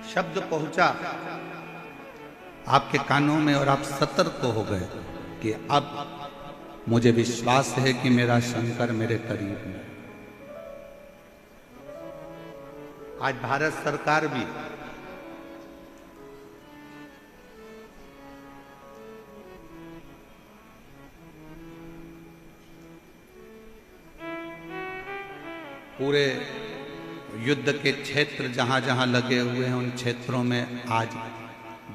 शब्द पहुंचा आपके कानों में और आप सतर्क हो गए कि अब मुझे विश्वास है कि मेरा शंकर मेरे करीब है। आज भारत सरकार भी पूरे युद्ध के क्षेत्र जहां जहां लगे हुए हैं उन क्षेत्रों में आज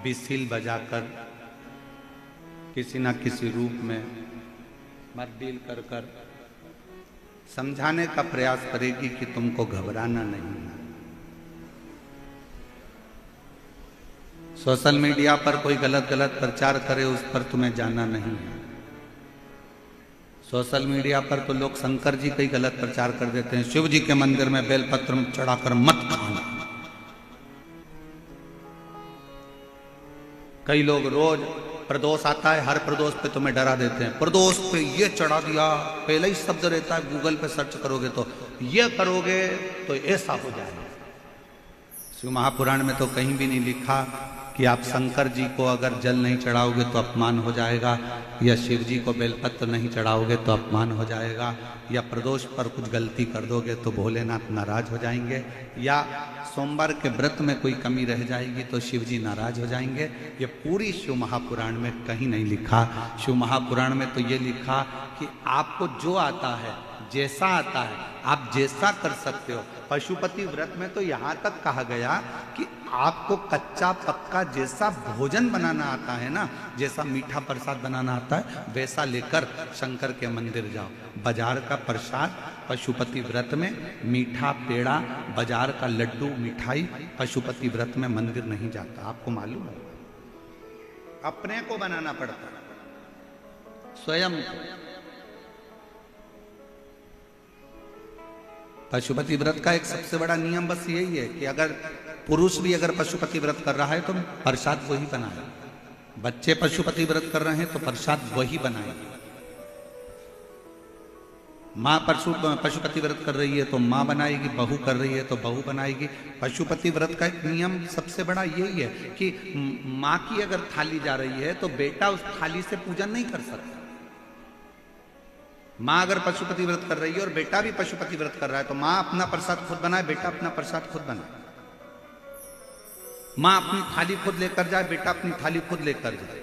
बिसिल बजाकर किसी ना किसी रूप में मरडील कर कर समझाने का प्रयास करेगी कि तुमको घबराना नहीं है। सोशल मीडिया पर कोई गलत प्रचार करे उस पर तुम्हें जाना नहीं है। सोशल मीडिया पर तो लोग शंकर जी का ही गलत प्रचार कर देते हैं। शिव जी के मंदिर में बेलपत्र चढ़ाकर मत खाना। कई लोग रोज प्रदोष आता है, हर प्रदोष पे तुम्हें डरा देते हैं। प्रदोष पे ये चढ़ा दिया, पहले ही शब्द रहता है, गूगल पे सर्च करोगे तो ये करोगे तो ऐसा हो जाएगा। शिव महापुराण में तो कहीं भी नहीं लिखा कि आप शंकर जी को अगर जल नहीं चढ़ाओगे तो अपमान हो जाएगा, या शिव जी को बेलपत्र नहीं चढ़ाओगे तो अपमान हो जाएगा, या प्रदोष पर कुछ गलती कर दोगे तो भोलेनाथ नाराज हो जाएंगे, या सोमवार के व्रत में कोई कमी रह जाएगी तो शिव जी नाराज हो जाएंगे। ये पूरी शिव महापुराण में कहीं नहीं लिखा। शिव महापुराण में तो ये लिखा कि आपको जो आता है, जैसा आता है, आप जैसा कर सकते हो। पशुपति व्रत में तो यहाँ तक कहा गया कि आपको कच्चा पक्का जैसा भोजन बनाना आता है ना, जैसा मीठा प्रसाद बनाना आता है, वैसा लेकर शंकर के मंदिर जाओ। बाजार का प्रसाद पशुपति व्रत में, मीठा पेड़ा, बाजार का लड्डू मिठाई पशुपति व्रत में मंदिर नहीं जाता। आपको मालूम है, अपने को बनाना पड़ता है, स्वयं को। पशुपति व्रत का एक सबसे बड़ा नियम बस यही है कि अगर पुरुष भी अगर पशुपति व्रत कर रहा है तो प्रसाद वही बनाए। बच्चे पशुपति व्रत कर रहे हैं तो प्रसाद वही बनाए। माँ पशुपति व्रत कर रही है तो माँ बनाएगी, बहू कर रही है तो बहू बनाएगी। पशुपति व्रत का एक नियम सबसे बड़ा यही है कि माँ की अगर थाली जा रही है तो बेटा उस थाली से पूजन नहीं कर सकता। माँ अगर पशुपति व्रत कर रही है और बेटा भी पशुपति व्रत कर रहा है तो माँ अपना प्रसाद खुद बनाए, बेटा अपना प्रसाद खुद बनाए। माँ अपनी थाली खुद लेकर जाए, बेटा अपनी थाली खुद लेकर जाए।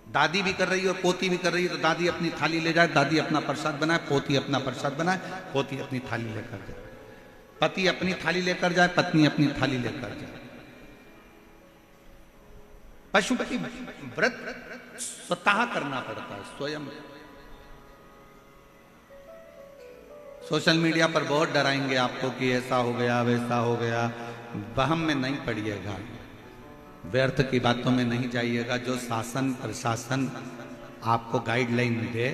दादी भी कर रही है और पोती भी कर रही है तो दादी अपनी थाली ले जाए, दादी अपना प्रसाद बनाए, पोती अपना प्रसाद बनाए, पोती अपनी थाली लेकर जाए। पति अपनी थाली लेकर जाए, पत्नी अपनी थाली लेकर जाए। पशुपति व्रत स्वतः करना पड़ता है, स्वयं। सोशल मीडिया पर बहुत डराएंगे आपको कि ऐसा हो गया, वैसा हो गया। वहम में नहीं पड़िएगा, व्यर्थ की बातों में नहीं जाइएगा। जो शासन प्रशासन आपको गाइडलाइन दे,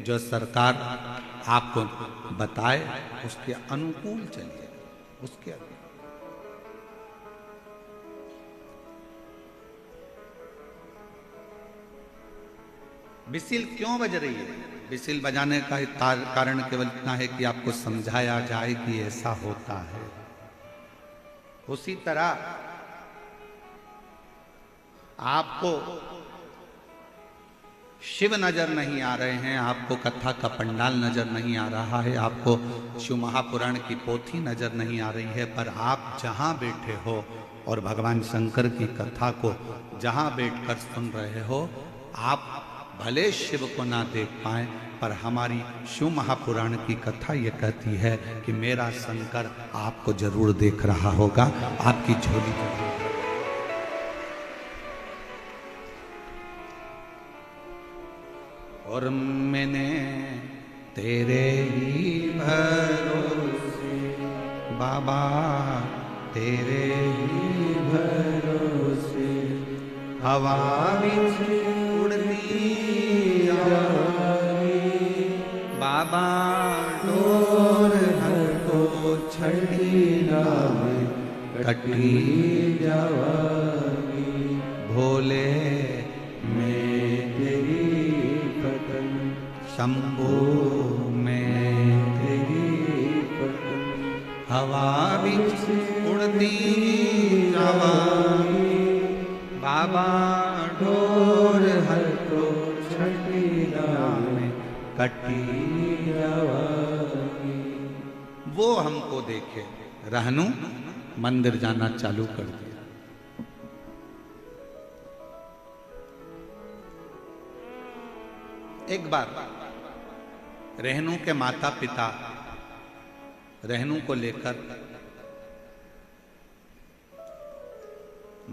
जो सरकार आपको बताए, उसके अनुकूल चलिए, उसके अनुकूल। बिसिल क्यों बज रही है? बिसिल बजाने का कारण केवल इतना है कि आपको समझाया जाए कि ऐसा होता है। उसी तरह आपको शिव नजर नहीं आ रहे हैं, आपको कथा का पंडाल नजर नहीं आ रहा है, आपको शिव महापुराण की पोथी नजर नहीं आ रही है, पर आप जहां बैठे हो और भगवान शंकर की कथा को जहां बैठकर सुन रहे हो, आप भले शिव को ना देख पाए, पर हमारी शिव महापुराण की कथा ये कहती है कि मेरा शंकर आपको जरूर देख रहा होगा, आपकी झोली जरूर। और मैंने तेरे ही भरोसे बाबा, तेरे ही भरोसे हवा बिच उड़ती बाबा, डोर को छड़ी नावे कटी जावागी। भोले मैं तेरी पतन, शंभो मैं तेरी पतन, हवा बीच उड़ती हवा बाबा ढोर हर को छठिया में कटी वो हमको देखे रहनू मंदिर जाना चालू कर दिया। एक बार रहनू के माता पिता रहनू को लेकर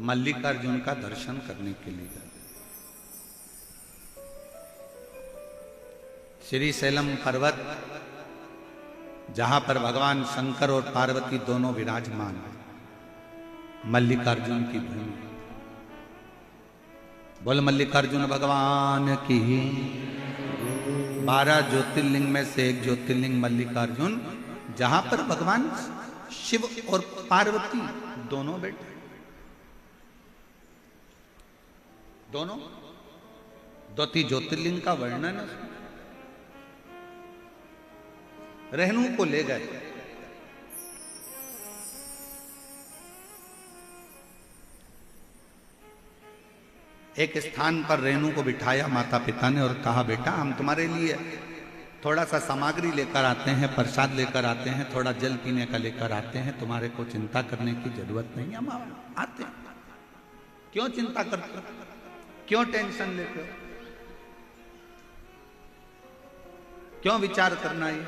मल्लिकार्जुन का दर्शन करने के लिए गए। श्री शैलम पर्वत जहां पर भगवान शंकर और पार्वती दोनों विराजमान हैं, मल्लिकार्जुन की भूमि। बोल मल्लिकार्जुन भगवान की। 12 ज्योतिर्लिंग में से एक ज्योतिर्लिंग मल्लिकार्जुन, जहां पर भगवान शिव और पार्वती दोनों बैठे, दोनों द्वितीय ज्योतिर्लिंग का वर्णन है। रहनू को ले गए। एक स्थान पर रेणु को बिठाया माता पिता ने और कहा बेटा हम तुम्हारे लिए थोड़ा सा सामग्री लेकर आते हैं, प्रसाद लेकर आते हैं, थोड़ा जल पीने का लेकर आते हैं, तुम्हारे को चिंता करने की जरूरत नहीं, हम आते हैं। क्यों चिंता करते हो, क्यों टेंशन लेते हो, क्यों विचार करना है?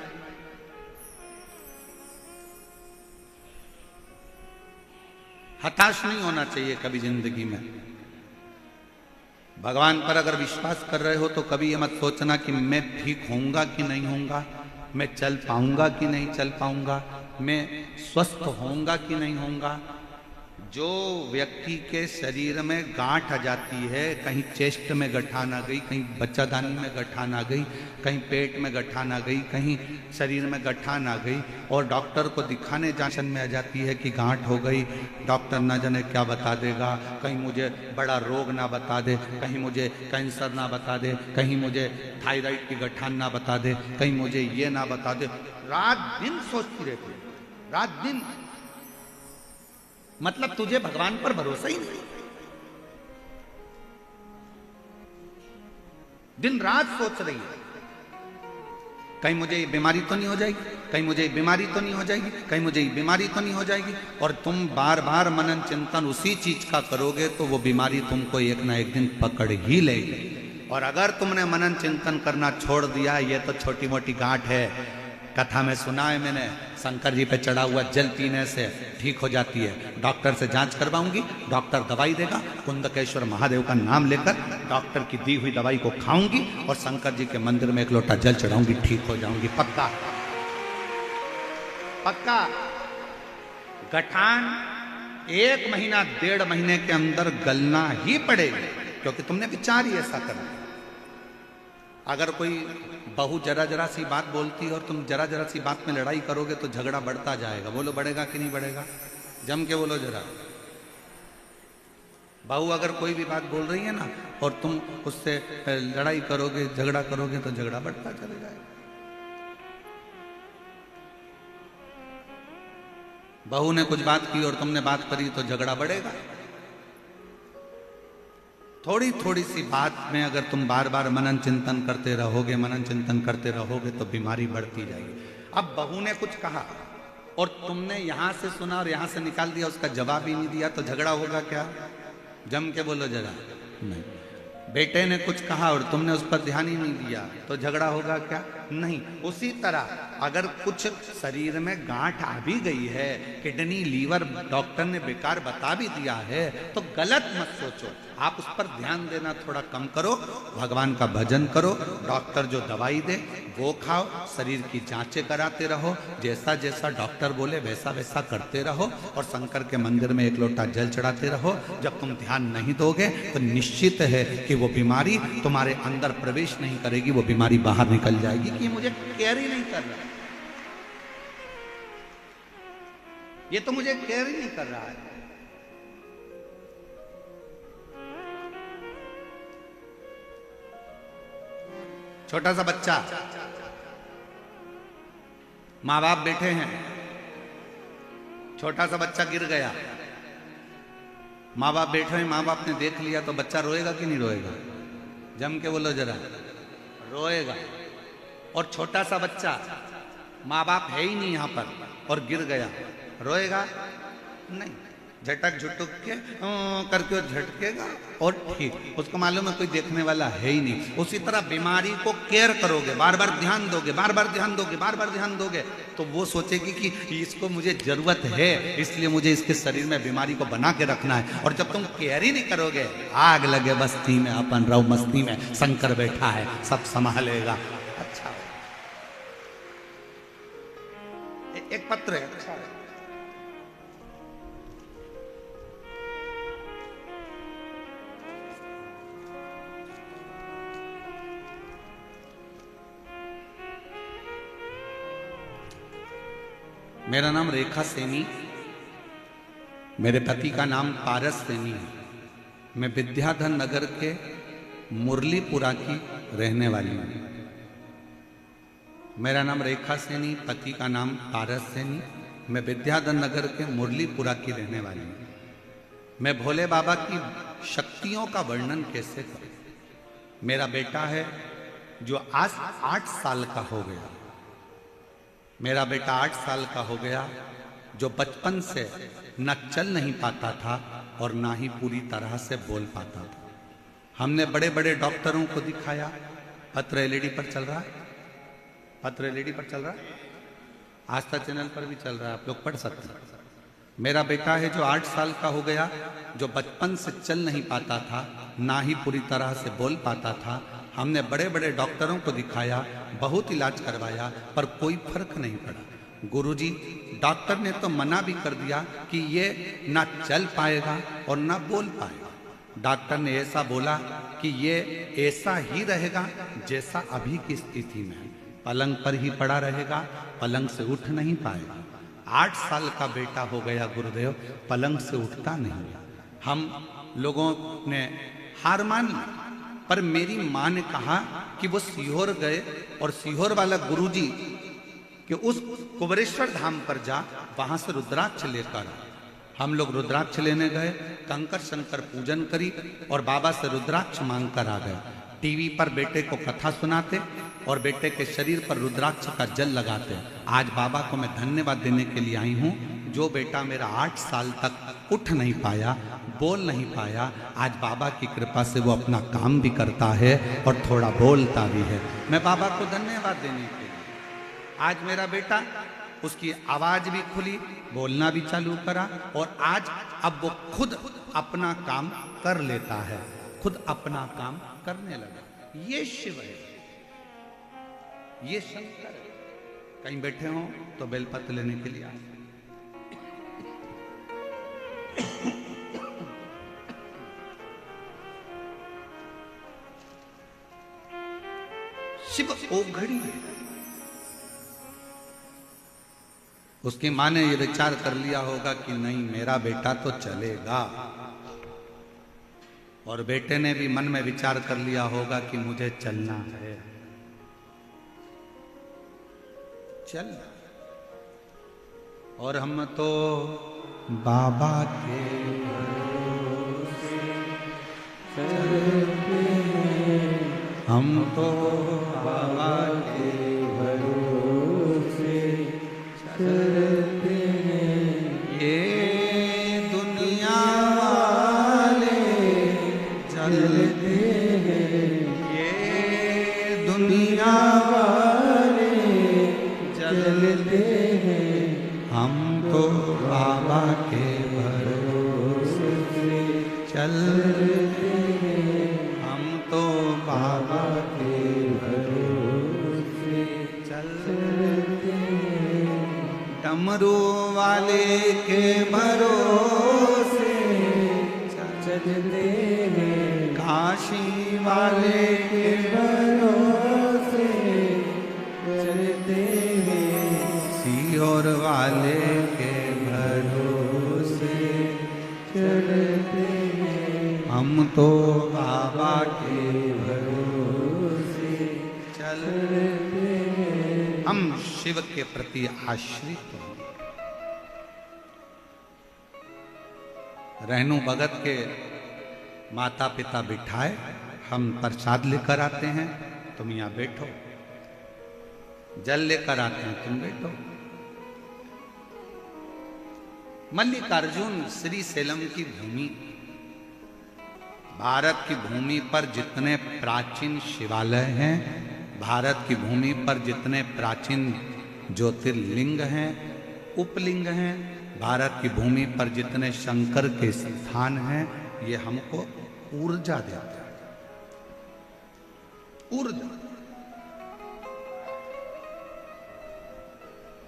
हताश नहीं होना चाहिए कभी जिंदगी में। भगवान पर अगर विश्वास कर रहे हो तो कभी ये मत सोचना कि मैं ठीक होऊंगा कि नहीं होऊंगा, मैं चल पाऊंगा कि नहीं चल पाऊंगा, मैं स्वस्थ होऊंगा कि नहीं होऊंगा। जो व्यक्ति के शरीर में गांठ आ जाती है, कहीं चेस्ट में गठान आ गई, कहीं बच्चादानी में गठान आ गई, कहीं पेट में गठान आ गई, कहीं शरीर में गठान आ गई और डॉक्टर को दिखाने जांचन में आ जाती है कि गांठ हो गई, डॉक्टर ना जाने क्या बता देगा, कहीं मुझे बड़ा रोग ना बता दे, कहीं मुझे कैंसर ना बता दे, कहीं मुझे थायराइड की गठान ना बता दे, कहीं मुझे ये ना बता दे। रात दिन सोचती रहती है, रात दिन। मतलब तुझे भगवान पर भरोसा ही नहीं, दिन रात सोच रही है कहीं मुझे ये बीमारी तो नहीं हो जाएगी, कहीं मुझे बीमारी तो नहीं हो जाएगी, कहीं मुझे बीमारी तो नहीं हो जाएगी। और तुम बार बार मनन चिंतन उसी चीज का करोगे तो वो बीमारी तुमको एक ना एक दिन पकड़ ही लेगी। और अगर तुमने मनन चिंतन करना छोड़ दिया, ये तो छोटी मोटी गांठ है, कथा में सुना है मैंने, शंकर जी पे चढ़ा हुआ जल पीने से ठीक हो जाती है। डॉक्टर से जांच करवाऊंगी, डॉक्टर दवाई देगा, कुंदकेश्वर महादेव का नाम लेकर डॉक्टर की दी हुई दवाई को खाऊंगी और शंकर जी के मंदिर में एक लोटा जल चढ़ाऊंगी, ठीक हो जाऊंगी, पक्का पक्का। गठान 1 महीना 1.5 महीने के अंदर गलना ही पड़ेगी, क्योंकि तुमने विचार ही ऐसा करना। अगर कोई बहू जरा जरा सी बात बोलती है और तुम जरा जरा सी बात में लड़ाई करोगे तो झगड़ा बढ़ता जाएगा। बोलो बढ़ेगा कि नहीं बढ़ेगा? जम के बोलो जरा। बहू अगर कोई भी बात बोल रही है ना और तुम उससे लड़ाई करोगे, झगड़ा करोगे तो झगड़ा बढ़ता चले जाएगा। बहू ने कुछ बात की और तुमने बात करी तो झगड़ा बढ़ेगा। थोड़ी थोड़ी सी बात में अगर तुम बार बार मनन चिंतन करते रहोगे, मनन चिंतन करते रहोगे तो बीमारी बढ़ती जाएगी। अब बहू ने कुछ कहा और तुमने यहां से सुना और यहां से निकाल दिया, उसका जवाब ही नहीं दिया तो झगड़ा होगा क्या? जम के बोलो जरा। नहीं। बेटे ने कुछ कहा और तुमने उस पर ध्यान ही नहीं दिया तो झगड़ा होगा क्या? नहीं। उसी तरह अगर कुछ शरीर में गांठ आ भी गई है, किडनी लीवर डॉक्टर ने बेकार बता भी दिया है, तो गलत मत सोचो, आप उस पर ध्यान देना थोड़ा कम करो, भगवान का भजन करो, डॉक्टर जो दवाई दे वो खाओ, शरीर की जांचें कराते रहो, जैसा जैसा डॉक्टर बोले वैसा वैसा करते रहो और शंकर के मंदिर में एक लोटा जल चढ़ाते रहो। जब तुम ध्यान नहीं दोगे तो निश्चित है कि वो बीमारी तुम्हारे अंदर प्रवेश नहीं करेगी, वो बीमारी बाहर निकल जाएगी कि मुझे केयर ही नहीं कर रहा, ये तो मुझे केयर ही नहीं कर रहा है। छोटा सा बच्चा, माँ बाप बैठे हैं, छोटा सा बच्चा गिर गया, माँ बाप बैठे हैं, माँ बाप ने देख लिया तो बच्चा रोएगा कि नहीं रोएगा? जम के बोलो जरा, रोएगा। और छोटा सा बच्चा, माँ बाप है ही नहीं यहाँ पर और गिर गया, रोएगा नहीं, झटक झुटक के करके झटकेगा और ठीक, उसको मालूम है कोई देखने वाला है ही नहीं। उसी तरह बीमारी को केयर करोगे, बार बार ध्यान दोगे, बार बार ध्यान दोगे, बार बार ध्यान दोगे, तो वो सोचेगी कि इसको मुझे जरूरत है, इसलिए मुझे इसके शरीर में बीमारी को बना के रखना है। और जब तुम केयर ही नहीं करोगे, आग लगे बस्ती में अपन रहो मस्ती में, शंकर बैठा है सब संभालेगा। अच्छा, एक पत्र है, अच्छा है। मेरा नाम रेखा सैनी, मेरे पति का नाम पारस सैनी है। मैं विद्याधर नगर के मुरलीपुरा की रहने वाली हूँ। मेरा नाम रेखा सैनी, पति का नाम पारस सैनी, मैं विद्याधर नगर के मुरलीपुरा की रहने वाली हूँ। मैं भोले बाबा की शक्तियों का वर्णन कैसे करूं? मेरा बेटा है जो आज 8 साल का हो गया। मेरा बेटा 8 साल का हो गया, जो बचपन से न चल नहीं पाता था और ना ही पूरी तरह से बोल पाता था। हमने बड़े बड़े डॉक्टरों को दिखाया। पत्र एलईडी पर चल रहा है, पत्र एलईडी पर चल रहा है, आस्था चैनल पर भी चल रहा है, आप लोग पढ़ सकते हैं। मेरा बेटा है जो 8 साल का हो गया, जो बचपन से चल नहीं पाता था, ना ही पूरी तरह से बोल पाता था। हमने बड़े बड़े डॉक्टरों को दिखाया, बहुत इलाज करवाया, पर कोई फर्क नहीं पड़ा। गुरुजी, डॉक्टर ने तो मना भी कर दिया कि ये ना चल पाएगा और ना बोल पाएगा। डॉक्टर ने ऐसा बोला कि ये ऐसा ही रहेगा जैसा अभी की स्थिति में, पलंग पर ही पड़ा रहेगा, पलंग से उठ नहीं पाएगा। 8 साल का बेटा हो गया गुरुदेव, पलंग से उठता नहीं। हम लोगों ने हार मान ली, पर मेरी माँ ने कहा कि वो सीहोर गए और सीहोर वाला गुरुजी कि उस कुबरेश्वर धाम पर जा, वहां से रुद्राक्ष लेकर। हम लोग रुद्राक्ष लेने गए, कंकर शंकर पूजन करी और बाबा से रुद्राक्ष मांग कर आ गए। टीवी पर बेटे को कथा सुनाते और बेटे के शरीर पर रुद्राक्ष का जल लगाते। आज बाबा को मैं धन्यवाद देने के लिए आई हूँ। जो बेटा मेरा 8 साल तक उठ नहीं पाया, बोल नहीं पाया, आज बाबा की कृपा से वो अपना काम भी करता है और थोड़ा बोलता भी है। मैं बाबा को धन्यवाद देने के लिए, आज मेरा बेटा, उसकी आवाज भी खुली, बोलना भी चालू करा और आज अब वो खुद अपना काम कर लेता है, खुद अपना काम करने लगा। ये शिव है, ये शंकर है। कहीं बैठे हो तो बेलपत्र लेने के लिए आए। शिव ओघड़ी है। उसकी माँ ने ये विचार कर लिया होगा कि नहीं, मेरा बेटा तो चलेगा, और बेटे ने भी मन में विचार कर लिया होगा कि मुझे चलना है, चल। और हम तो बाबा के भरोसे चलते हैं, हम तो बाबा के भरोसे चलते हैं। ये दुनिया वाले चलते हैं, ये दुनिया वाले चलते हैं, हम तो बाबा के भरोसे चलते हैं, हम तो बाबा के भरोसे चलते हैं। डमरू वाले के भरोसे चलते हैं, काशी वाले के भरोसे चलते हैं, सीहोर वाले के भरोसे चलते हैं, हम तो बाबा के भरोसे चलते हैं। हम शिव के प्रति आश्रित हैं। रहनू भगत के माता पिता बिठाए, हम प्रसाद लेकर आते हैं, तुम यहाँ बैठो, जल लेकर आते हैं, तुम बैठो। मल्लिकार्जुन श्री सेलम की भूमि, भारत की भूमि पर जितने प्राचीन शिवालय हैं, भारत की भूमि पर जितने प्राचीन ज्योतिर्लिंग हैं, उपलिंग हैं, भारत की भूमि पर जितने शंकर के स्थान हैं, ये हमको ऊर्जा देते हैं। ऊर्जा।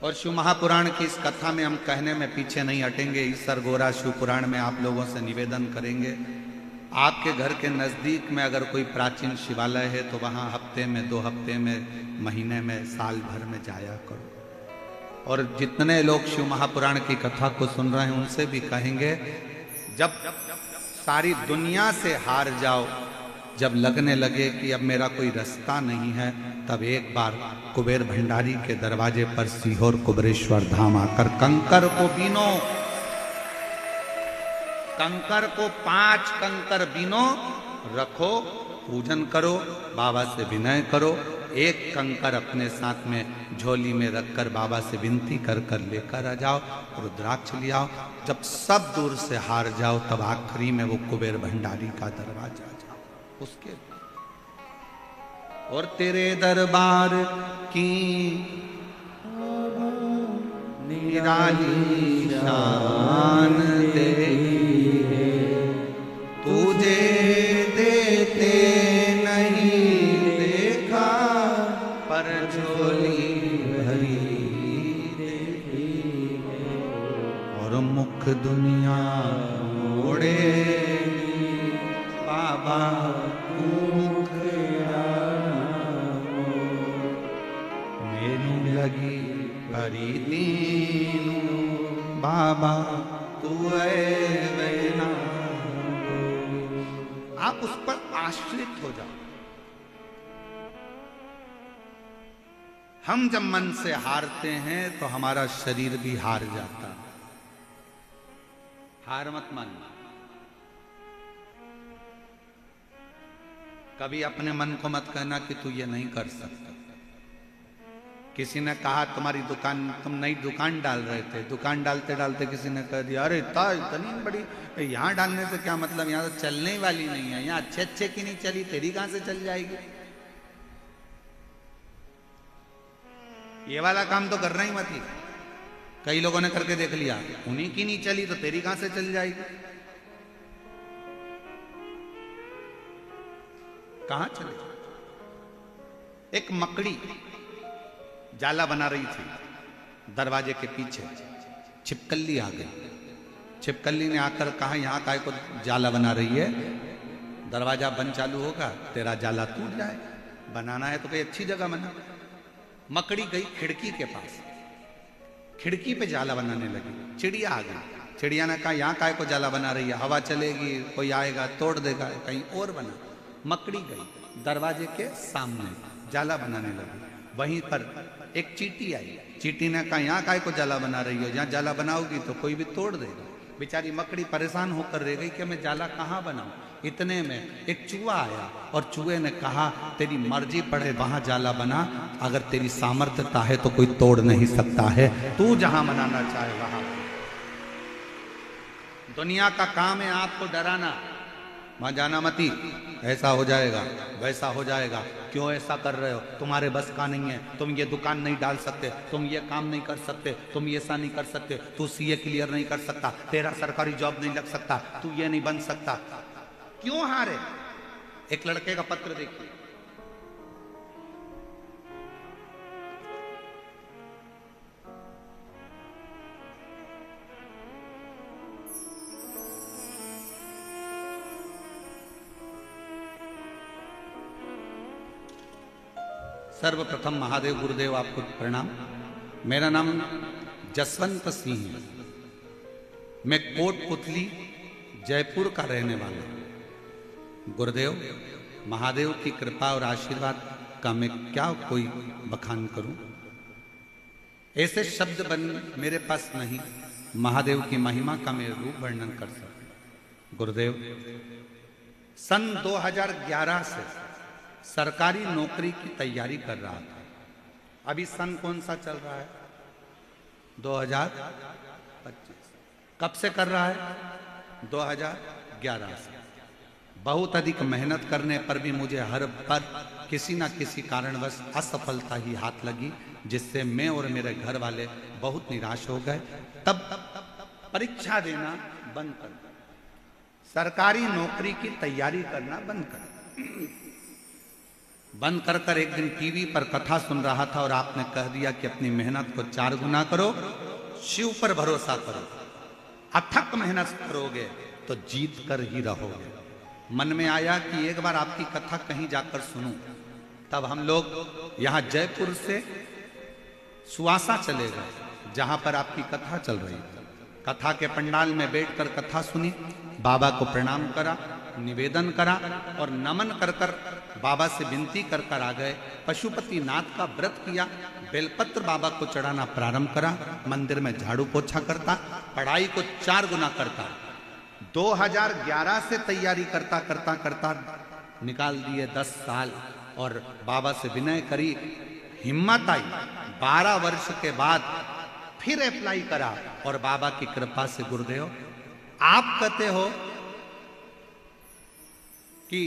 और शिव महापुराण की इस कथा में हम कहने में पीछे नहीं हटेंगे। ईसर गोरा शिव पुराण में आप लोगों से निवेदन करेंगे, आपके घर के नज़दीक में अगर कोई प्राचीन शिवालय है तो वहाँ हफ्ते में, 2 हफ्ते में, महीने में, साल भर में जाया करो। और जितने लोग शिव महापुराण की कथा को सुन रहे हैं उनसे भी कहेंगे, जब सारी दुनिया से हार जाओ, जब लगने लगे कि अब मेरा कोई रास्ता नहीं है, तब एक बार कुबेर भंडारी के दरवाजे पर सीहोर कुबेरेश्वर धाम आकर कंकर को बीनो, कंकर को 5 कंकर बीनो, रखो, पूजन करो, बाबा से विनय करो, एक कंकर अपने साथ में झोली में रखकर बाबा से विनती कर कर लेकर आ जाओ, रुद्राक्ष ले आओ। जब सब दूर से हार जाओ, तब आखिरी में वो कुबेर भंडारी का दरवाजा जाओ उसके। और तेरे दरबार की निराली शान दे, तुझे देते नहीं देखा, पर झोली भरी देखी और मुख दुनिया मोड़े, बाबा मुख मेनू लगी भरी दीनू, बाबा तू वैना। आप उस पर आश्रित हो जाओ। हम जब मन से हारते हैं तो हमारा शरीर भी हार जाता है। हार मत मानना। कभी अपने मन को मत कहना कि तू ये नहीं कर सकता। किसी ने कहा तुम्हारी दुकान, तुम नई दुकान डाल रहे थे, दुकान डालते डालते किसी ने कह दिया अरे इतनी बड़ी, यहाँ डालने से क्या मतलब, यहाँ तो चलने वाली नहीं है, यहाँ अच्छे अच्छे की नहीं चली, तेरी कहां से चल जाएगी। ये वाला काम तो करना ही मत ही। कई लोगों ने करके देख लिया, उन्हीं की नहीं चली तो तेरी कहां से चल जाएगी। कहां चले। एक मकड़ी जाला बना रही थी, दरवाजे के पीछे छिपकली आ गई। छिपकली ने आकर कहा यहाँ काय को जाला बना रही है, दरवाजा बंद चालू होगा तेरा जाला टूट जाए, बनाना है तो कोई अच्छी जगह बना। मकड़ी गई खिड़की के पास, खिड़की पे जाला बनाने लगी। चिड़िया आ गई, चिड़िया ने कहा यहाँ काय को जाला बना रही है, हवा चलेगी, कोई आएगा तोड़ देगा, कहीं और बना। मकड़ी गई दरवाजे के सामने जाला बनाने लगी। वहीं पर एक चींटी आई, चींटी ने कहा यहाँ काय को जाला बना रही हो, यहाँ जाला बनाओगी तो कोई भी तोड़ देगा। बेचारी मकड़ी परेशान होकर रह गई कि मैं जाला कहाँ बनाऊं। इतने में एक चूहा आया और चूहे ने कहा तेरी मर्जी पड़े वहां जाला बना, अगर तेरी सामर्थ्यता है तो कोई तोड़ नहीं सकता है, तू जहां बनाना चाहे वहां। दुनिया का काम है आपको डराना, वहां जाना मती, ऐसा हो जाएगा वैसा हो जाएगा, क्यों ऐसा कर रहे हो, तुम्हारे बस का नहीं है, तुम ये दुकान नहीं डाल सकते, तुम ये काम नहीं कर सकते, तुम ये ऐसा नहीं कर सकते, तू सीए क्लियर नहीं कर सकता, तेरा सरकारी जॉब नहीं लग सकता, तू ये नहीं बन सकता। क्यों हारे। एक लड़के का पत्र देखिए, सर्वप्रथम महादेव गुरुदेव आपको प्रणाम। मेरा नाम जसवंत सिंह है, मैं कोटपुतली जयपुर का रहने वाला हूँ। गुरुदेव महादेव की कृपा और आशीर्वाद का मैं क्या कोई बखान करूं, ऐसे शब्द बन मेरे पास नहीं, महादेव की महिमा का मैं रूप वर्णन कर सकता। गुरुदेव, सन 2011 से सरकारी नौकरी की तैयारी कर रहा था। अभी सन कौन सा चल रहा है? 2025। कब से कर रहा है? 2011 से। बहुत अधिक मेहनत करने पर भी मुझे हर बार किसी ना किसी कारणवश असफलता ही हाथ लगी, जिससे मैं और मेरे घर वाले बहुत निराश हो गए। तब परीक्षा देना बंद कर, सरकारी नौकरी की तैयारी करना बंद कर एक दिन टीवी पर कथा सुन रहा था और आपने कह दिया कि अपनी मेहनत को 4 गुना करो, शिव पर भरोसा करो, अथक मेहनत करोगे तो जीत कर ही रहोगे। मन में आया कि एक बार आपकी कथा कहीं जाकर सुनूं। तब हम लोग यहां जयपुर से सुवासा चले गए, जहां पर आपकी कथा चल रही थी। कथा के पंडाल में बैठकर कथा सुनी, बाबा को प्रणाम करा, निवेदन करा और नमन कर कर बाबा से विनती कर कर आ गए। पशुपति नाथ का व्रत किया, बेलपत्र बाबा को चढ़ाना प्रारंभ करा, मंदिर में झाड़ू पोछा करता, पढ़ाई को 4 गुना करता। 2011 से तैयारी करता करता करता निकाल दिए 10 साल और बाबा से विनय करी, हिम्मत आई। 12 वर्ष के बाद फिर अप्लाई करा और बाबा की कृपा से गुरुदेव, आप कहते हो कि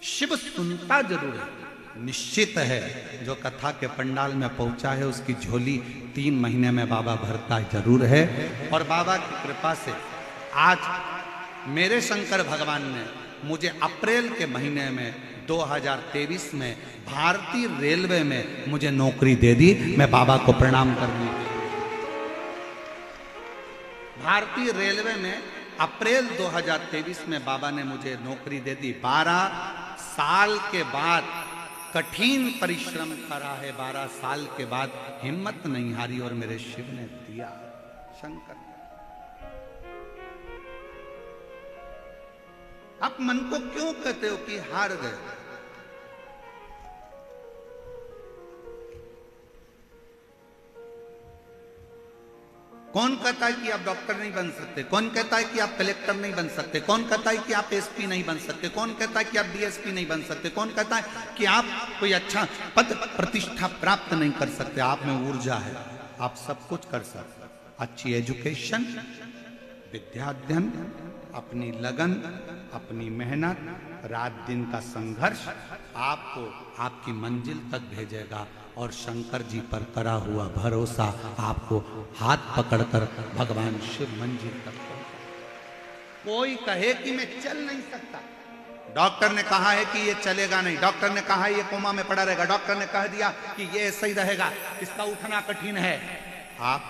शिव सुनता जरूर है, निश्चित है जो कथा के पंडाल में पहुंचा है उसकी झोली 3 महीने में बाबा भरता जरूर है। और बाबा की कृपा से आज मेरे शंकर भगवान ने मुझे अप्रैल के महीने में 2023 में भारतीय रेलवे में मुझे नौकरी दे दी। मैं बाबा को प्रणाम करनी, भारतीय रेलवे में अप्रैल 2023 में बाबा ने मुझे नौकरी दे दी। 12 साल के बाद कठिन परिश्रम करा है, 12 साल के बाद हिम्मत नहीं हारी और मेरे शिव ने दिया। शंकर, आप मन को क्यों कहते हो कि हार गए? कौन कहता है कि आप डॉक्टर नहीं बन सकते? कौन कहता है कि आप कलेक्टर नहीं बन सकते? कौन कहता है कि आप एसपी नहीं बन सकते? कौन कहता है कि आप डीएसपी नहीं बन सकते? कौन कहता है कि आप कोई अच्छा पद प्रतिष्ठा प्राप्त नहीं कर सकते? आप में ऊर्जा है, आप सब कुछ कर सकते। अच्छी एजुकेशन, विद्याध्ययन, अपनी लगन, अपनी मेहनत, रात दिन का संघर्ष आपको आपकी मंजिल तक भेजेगा। और शंकर जी पर करा हुआ भरोसा आपको हाथ पकड़कर भगवान शिव मंजिल तक पहुंचा। कोई कहे कि मैं चल नहीं सकता, डॉक्टर ने कहा है कि ये चलेगा नहीं, डॉक्टर ने कहा है ये कोमा में पड़ा रहेगा, डॉक्टर ने कह दिया कि ये ऐसा ही रहेगा, इसका उठना कठिन है। आप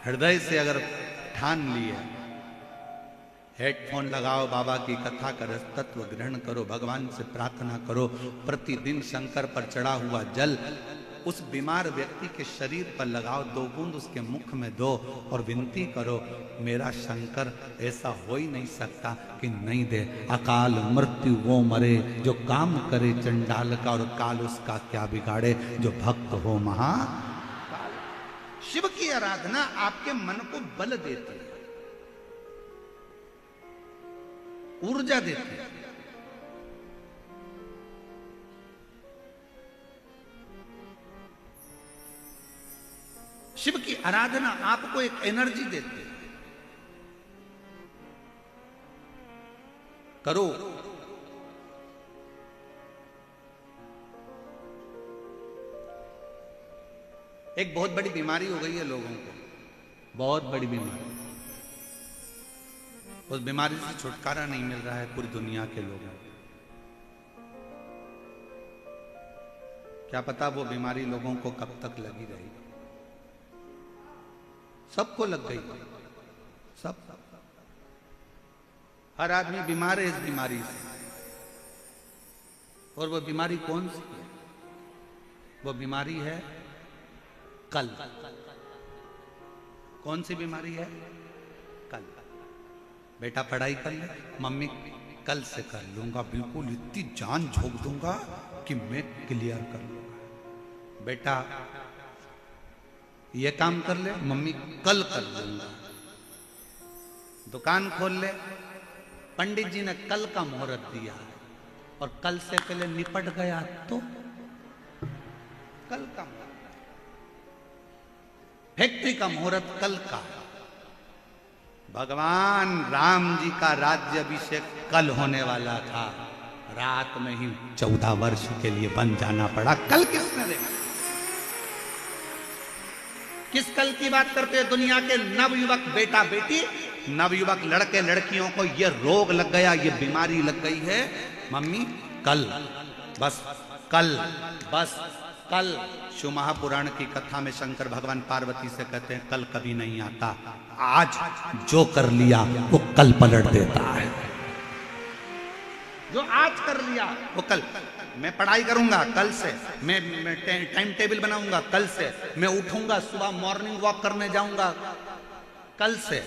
हृदय से अगर ठान लिए, हेडफोन लगाओ, बाबा की कथा का रस तत्व ग्रहण करो, भगवान से प्रार्थना करो, प्रतिदिन शंकर पर चढ़ा हुआ जल उस बीमार व्यक्ति के शरीर पर लगाओ, 2 बूंद उसके मुख में दो और विनती करो, मेरा शंकर ऐसा हो ही नहीं सकता कि नहीं दे। अकाल मृत्यु वो मरे जो काम करे चंडाल का, और काल उसका क्या बिगाड़े जो भक्त हो महा। शिव की आराधना आपके मन को बल देती है, ऊर्जा देती है। शिव की आराधना आपको एक एनर्जी देती है। करो, एक बहुत बड़ी बीमारी हो गई है लोगों को, बहुत बड़ी बीमारी। उस बीमारी से छुटकारा नहीं मिल रहा है पूरी दुनिया के लोगों को। क्या पता वो बीमारी लोगों को कब तक लगी रही। सबको लग गई, सब, हर आदमी बीमार है इस बीमारी से। और वो बीमारी कौन सी है? वो बीमारी है कल। कौन सी बीमारी है? कल। बेटा पढ़ाई कर ले, मम्मी कल से कर लूंगा, बिल्कुल इतनी जान झोंक दूंगा कि मैं क्लियर कर लूंगा। बेटा ये काम कर ले, मम्मी कल कर लूंगा। दुकान खोल ले, पंडित जी ने कल का मुहूर्त दिया और कल से पहले निपट गया तो कल का फैक्ट्री का मुहूर्त कल का। भगवान राम जी का राज्याभिषेक कल होने वाला था, रात में ही 14 वर्ष के लिए बन जाना पड़ा। कल किसने देखा? किस कल की बात करते हैं? दुनिया के नवयुवक बेटा बेटी, नवयुवक लड़के लड़कियों को ये रोग लग गया, ये बीमारी लग गई है। मम्मी कल, बस कल, बस कल। शिव महापुराण की कथा में शंकर भगवान पार्वती से कहते हैं कल कभी नहीं आता, आज जो कर लिया वो कल पलट देता है। जो आज कर लिया वो कल। मैं पढ़ाई करूंगा कल से, मैं टाइम टेबल बनाऊंगा कल से, मैं उठूंगा सुबह मॉर्निंग वॉक करने जाऊंगा कल से,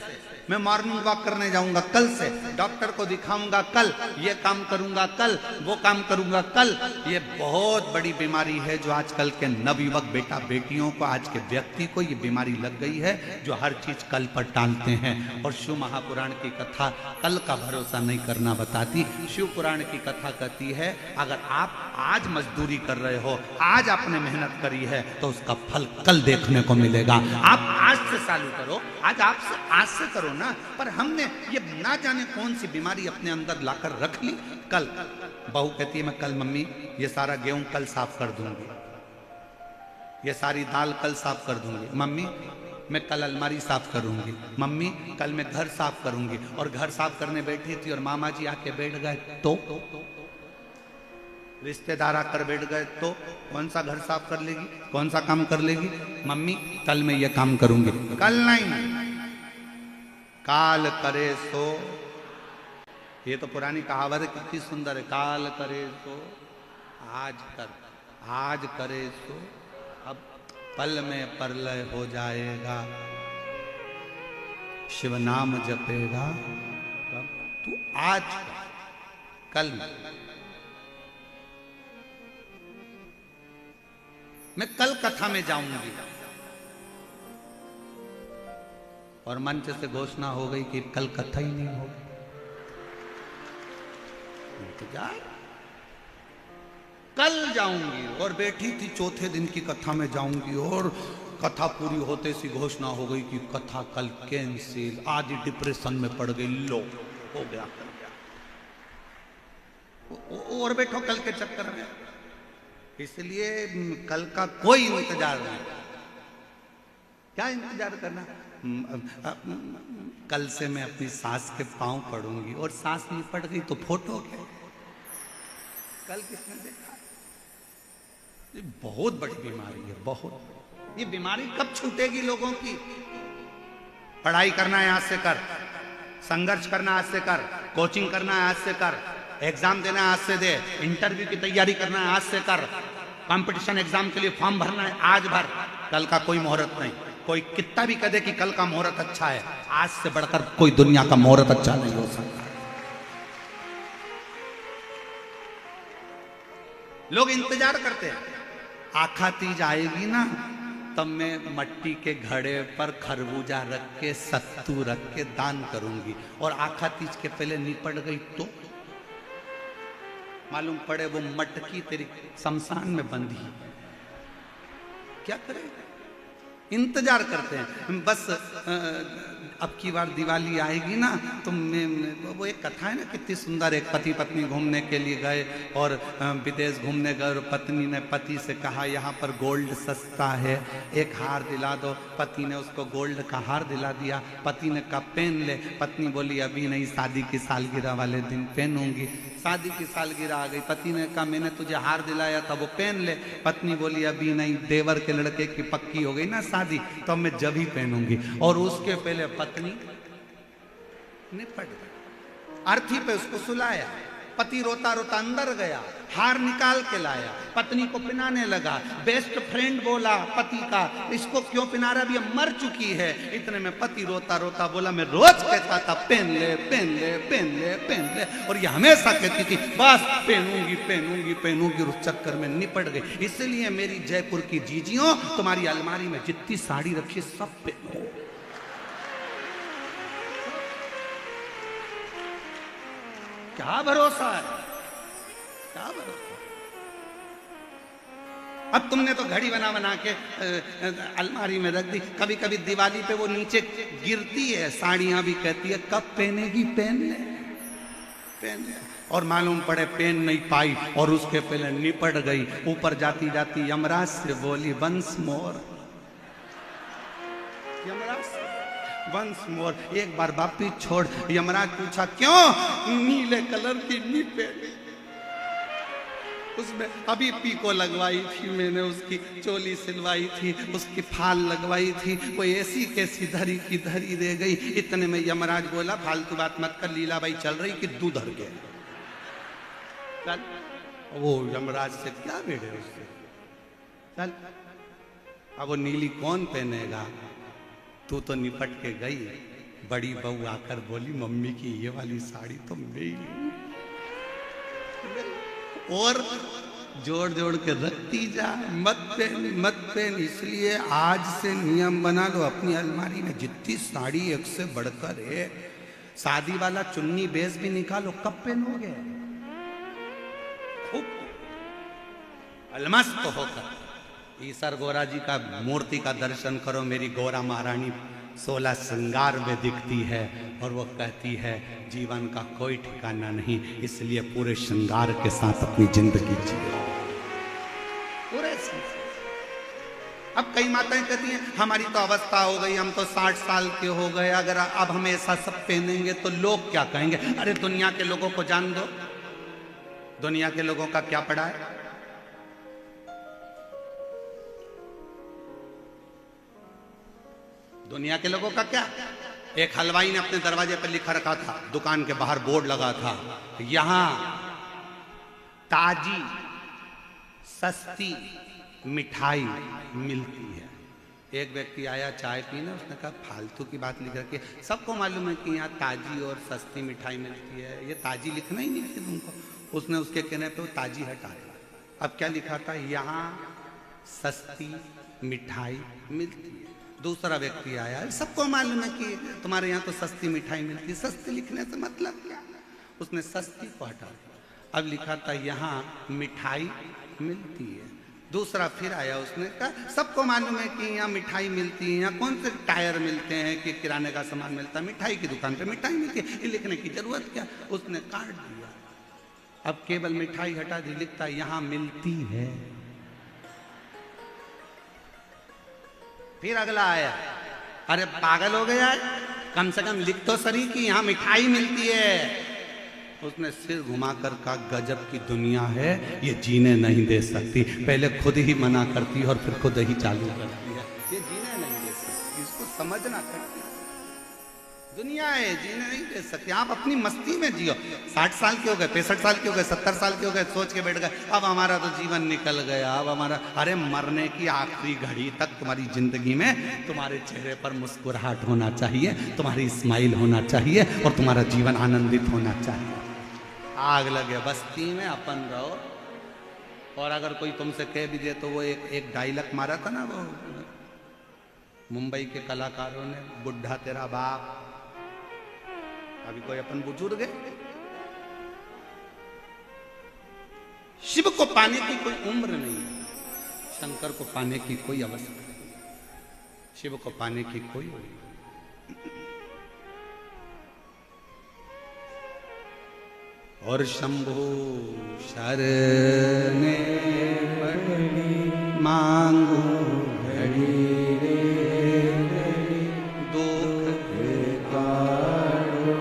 मैं मॉर्निंग वॉक करने जाऊंगा कल से, डॉक्टर को दिखाऊंगा कल, ये काम करूंगा कल, वो काम करूंगा कल। ये बहुत बड़ी बीमारी है जो आजकल के नवयुवक बेटा बेटियों को, आज के व्यक्ति को ये बीमारी लग गई है, जो हर चीज कल पर टालते हैं। और शिव महापुराण की कथा कल का भरोसा नहीं करना बताती। शिव पुराण की कथा कहती है अगर आप आज मजदूरी कर रहे हो, आज आपने मेहनत करी है, तो उसका फल कल देखने को मिलेगा। आप आज से चालू करो, आज से करो ना। पर हमने ये ना जाने कौन सी बीमारी अपने अंदर लाकर रख ली। कल बहू कहती है मैं कल मम्मी ये सारा गेहूं कल साफ कर दूंगी, ये सारी दाल कल साफ कर दूंगी, मम्मी मैं कल अलमारी साफ करूंगी, मम्मी कल मैं घर साफ करूंगी। और घर साफ करने बैठी थी और मामा जी आके बैठ गए तो रिश्तेदार आकर बैठ गए तो कौन सा घर साफ कर लेगी, कौन सा काम कर लेगी? मम्मी कल मैं ये काम करूंगी। कल नहीं, काल करे सो। ये तो पुरानी कहावत है, कितनी सुंदर है। काल करे सो आज कर, आज करे सो अब पल में प्रलय हो जाएगा। शिव नाम जपेगा तू आज कर, कल में। मैं कल कथा में जाऊंगी और मंच से घोषणा हो गई कि कल कथा ही नहीं होगी। इंतजार, कल जाऊंगी। और बैठी थी चौथे दिन की कथा में जाऊंगी और कथा पूरी होते सी घोषणा हो गई कि कथा कल कैंसिल। आज डिप्रेशन में पड़ गई, लो हो गया, कर गया। और बैठो कल के चक्कर में। इसलिए कल का कोई इंतजार नहीं। क्या इंतजार करना? कल से मैं अपनी सास के पांव पड़ूंगी और सास नहीं पड़ गई तो फोटो क्या? कल किसने देखा? ये बहुत बड़ी बीमारी है, बहुत। ये बीमारी कब छूटेगी लोगों की? पढ़ाई करना है आज से कर, संघर्ष करना आज से कर, कोचिंग करना है आज से कर, एग्जाम देना है आज से दे, इंटरव्यू की तैयारी करना है आज से कर, कंपटीशन एग्जाम के लिए फॉर्म भरना है आज भर। कल का कोई मुहूर्त नहीं। कोई कितना भी कहे कि कल का मुहूर्त अच्छा है, आज से बढ़कर कोई दुनिया का मुहूर्त अच्छा नहीं हो सकता। लोग इंतजार करते हैं, आखा तीज आएगी ना तब मैं मट्टी के घड़े पर खरबूजा रख के, सत्तू रख के दान करूंगी। और आखा तीज के पहले निपट गई तो मालूम पड़े वो मटकी तेरी शमशान में बंधी। क्या करें? इंतजार करते हैं। बस अब की बार दिवाली आएगी ना तो वो एक कथा है ना कितनी सुंदर। एक पति पत्नी घूमने के लिए गए और विदेश घूमने गए और पत्नी ने पति से कहा यहाँ पर गोल्ड सस्ता है, एक हार दिला दो। पति ने उसको गोल्ड का हार दिला दिया। पति ने कहा पहन ले। पत्नी बोली अभी नहीं, शादी की सालगिरह वाले दिन पहनूंगी। शादी की सालगिरह आ गई। पति ने कहा मैंने तुझे हार दिलाया था वो पहन ले। पत्नी बोली अभी नहीं, देवर के लड़के की पक्की हो गई ना शादी तो मैं जब ही पहनूंगी। और उसके पहले पत्नी निपट गई। अर्थी पे उसको सुलाया। पति रोता रोता अंदर गया, हार निकाल के लाया, पत्नी को पिनाने लगा। बेस्ट फ्रेंड बोला पति का इसको क्यों पिना रहा, अभी मर चुकी है। इतने में पति रोता रोता बोला मैं रोज कहता था पहन ले पहन ले पहन ले पहन ले, और ये हमेशा कहती थी बस पहनूंगी पहनूंगी पहनूंगी। उस चक्कर में निपट गई। इसलिए मेरी जयपुर की जीजियों, तुम्हारी अलमारी में जितनी साड़ी रखी सब पहनो। क्या भरोसा है, क्या भरोसा। अब तुमने तो घड़ी बना बना के अलमारी में रख दी, कभी कभी दिवाली पे वो नीचे गिरती है, साड़ियां भी कहती है कब पहनेगी, पहन ले, पहन ले। और मालूम पड़े पहन नहीं पाई और उसके पहले निपट गई। ऊपर जाती जाती यमराज से बोली once more, Yamraj once more, एक बार वापिस छोड़। यमराज पूछा क्यों, नीले कलर की नी पहनी, उसमें अभी पीको लगवाई थी मैंने, उसकी चोली सिलवाई थी, उसकी फाल लगवाई थी, वो ऐसी कैसी धरी की धरी रह गई। इतने में यमराज बोला फालतू बात मत कर, लीलाबाई चल रही कि दूध धर के चल। वो यमराज से क्या बेड़े उससे, चल। अब वो नीली कौन पहनेगा, तू तो निपट के गई। बड़ी बहू आकर बोली मम्मी की ये वाली साड़ी तो मेरी, और जोड़ जोड़ के रखती जा, मत पहन मत पहन। इसलिए आज से नियम बना लो अपनी अलमारी में, जितनी साड़ी एक से बढ़कर है, शादी वाला चुन्नी बेस भी निकालो, कब पहनोगे, खूब अलमस्त होकर। ईसर गौरा जी का मूर्ति का दर्शन करो, मेरी गौरा महारानी 16 श्रृंगार में दिखती है और वो कहती है जीवन का कोई ठिकाना नहीं, इसलिए पूरे श्रृंगार के साथ अपनी जिंदगी जियो, पूरे। अब कई माताएं कहती हैं हमारी तो अवस्था हो गई, हम तो 60 साल के हो गए, अगर अब हम ऐसा सब पहनेंगे तो लोग क्या कहेंगे। अरे दुनिया के लोगों को जान दो, दुनिया के लोगों का क्या पड़ा है। दुनिया के लोगों का क्या। एक हलवाई ने अपने दरवाजे पर लिखा रखा था, दुकान के बाहर बोर्ड लगा था, यहां ताजी सस्ती मिठाई मिलती है। एक व्यक्ति आया चाय पीने, उसने कहा फालतू की बात लिख रखी है, सबको मालूम है कि यहाँ ताजी और सस्ती मिठाई मिलती है, ये ताजी लिखना ही नहीं है तुमको। उसने उसके कहने पे वो ताजी हटा दिया। अब क्या लिखा था, यहाँ सस्ती मिठाई मिलती है। दूसरा व्यक्ति आया, सबको मालूम है कि तुम्हारे यहाँ तो सस्ती मिठाई मिलती है, सस्ती लिखने से मतलब क्या। उसने सस्ती को हटा दिया। अब लिखा था यहाँ मिठाई मिलती है। दूसरा फिर आया, उसने कहा सबको मालूम है कि यहाँ मिठाई मिलती है, यहाँ कौन से टायर मिलते हैं कि किराने का सामान मिलता है, मिठाई की दुकान पे मिठाई मिलती है, ये लिखने की जरूरत क्या। उसने काट दिया, अब केवल मिठाई हटा दी, लिखता यहाँ मिलती है। फिर अगला आया, अरे पागल हो गया है, कम से कम लिख तो सही कि यहाँ मिठाई मिलती है। उसने सिर घुमाकर कहा गजब की दुनिया है, ये जीने नहीं दे सकती, पहले खुद ही मना करती है और फिर खुद ही चालू करती है, ये जीने नहीं दे सकती, इसको समझना करती दुनिया है, जीने नहीं दे सकती। आप अपनी मस्ती में जियो। 60 साल के हो गए, 65 साल के हो गए, 70 साल के हो गए, सोच के बैठ गए अब हमारा तो जीवन निकल गया, अब हमारा। अरे मरने की आखिरी घड़ी तक तुम्हारी जिंदगी में तुम्हारे चेहरे पर मुस्कुराहट होना चाहिए, तुम्हारी स्माइल होना चाहिए और तुम्हारा जीवन आनंदित होना चाहिए। आग लगे बस्ती में अपन रहो। और अगर कोई तुमसे कह भी दे तो वो एक डायलॉग मारा था ना, वो मुंबई के कलाकारों ने, बुढ़ा तेरा बाप। अभी कोई अपन बुजुर्ग है, शिव को पाने की कोई उम्र नहीं है, शंकर को पाने की कोई अवस्था नहीं, शिव को पाने की कोई उम्र। और शंभु शरणे पड़ी मांगू घड़ी रे दुख काढ़ो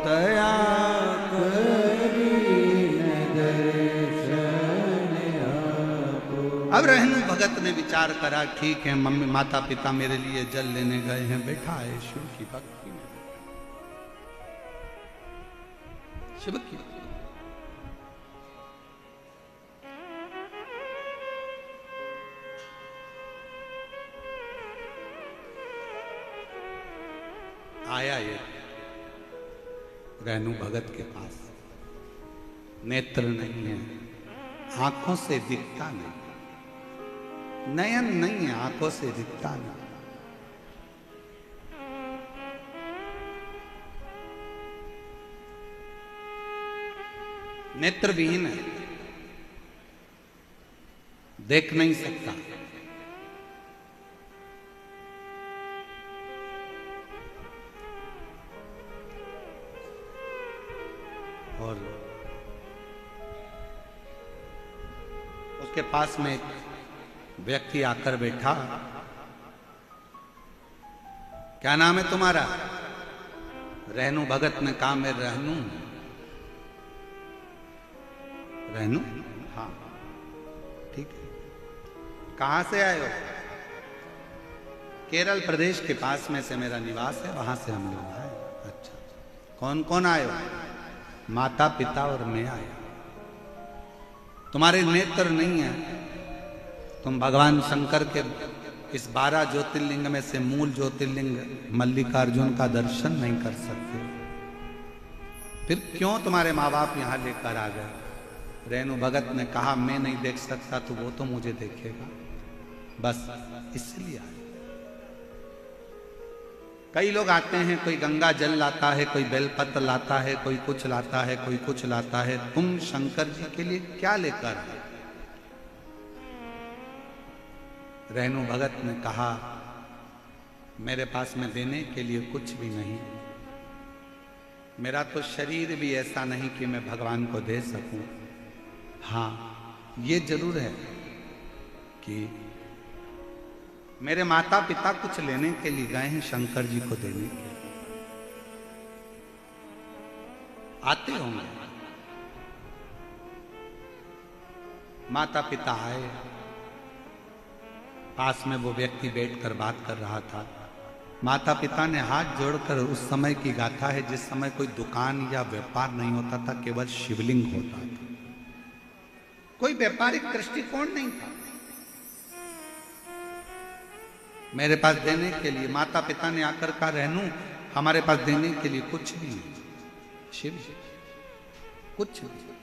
दया करी दर्शन आपो। अब रहनु भगत ने विचार करा, ठीक है मम्मी माता पिता मेरे लिए जल लेने गए हैं, बैठा है शिव की भक्ति में, शिव की आया ये रहनु भगत के पास। नेत्र नहीं है, आंखों से दिखता नहीं, नयन नहीं है, आंखों से दिखता नहीं। नेत्रविहीन है, देख नहीं सकता। और उसके पास में एक व्यक्ति आकर बैठा। क्या नाम है तुम्हारा? रहनु भगत ने कहा मैं रहनु। रहनु? हाँ ठीक है। कहां से आए हो? केरल प्रदेश के पास में से मेरा निवास है, वहां से हम लोग आए। अच्छा, कौन कौन आए हो? माता पिता और मैं आया। तुम्हारे नेत्र नहीं है, तुम भगवान शंकर के इस 12 ज्योतिर्लिंग में से मूल ज्योतिर्लिंग मल्लिकार्जुन का दर्शन नहीं कर सकते। फिर क्यों तुम्हारे माँ बाप यहां लेकर आ गए? रेणु भगत ने कहा मैं नहीं देख सकता तो वो तो मुझे देखेगा, बस इसलिए आए। कई लोग आते हैं, कोई गंगा जल लाता है, कोई बेलपत्र लाता है, कोई कुछ लाता है, कोई कुछ लाता है। तुम शंकर जी के लिए क्या लेकर आए? रेणु भगत ने कहा मेरे पास में देने के लिए कुछ भी नहीं, मेरा तो शरीर भी ऐसा नहीं कि मैं भगवान को दे सकूं। हाँ ये जरूर है कि मेरे माता पिता कुछ लेने के लिए गए हैं शंकर जी को देने के लिए। आते होंगे, माता पिता आए, पास में वो व्यक्ति बैठकर बात कर रहा था। माता पिता ने हाथ जोड़कर उस समय की गाथा है जिस समय कोई दुकान या व्यापार नहीं होता था, केवल शिवलिंग होता था, कोई व्यापारिक दृष्टिकोण नहीं था। मेरे पास देने के लिए माता पिता ने आकर कहा रहनु हमारे पास देने के लिए कुछ नहीं है, शिव कुछ नहीं।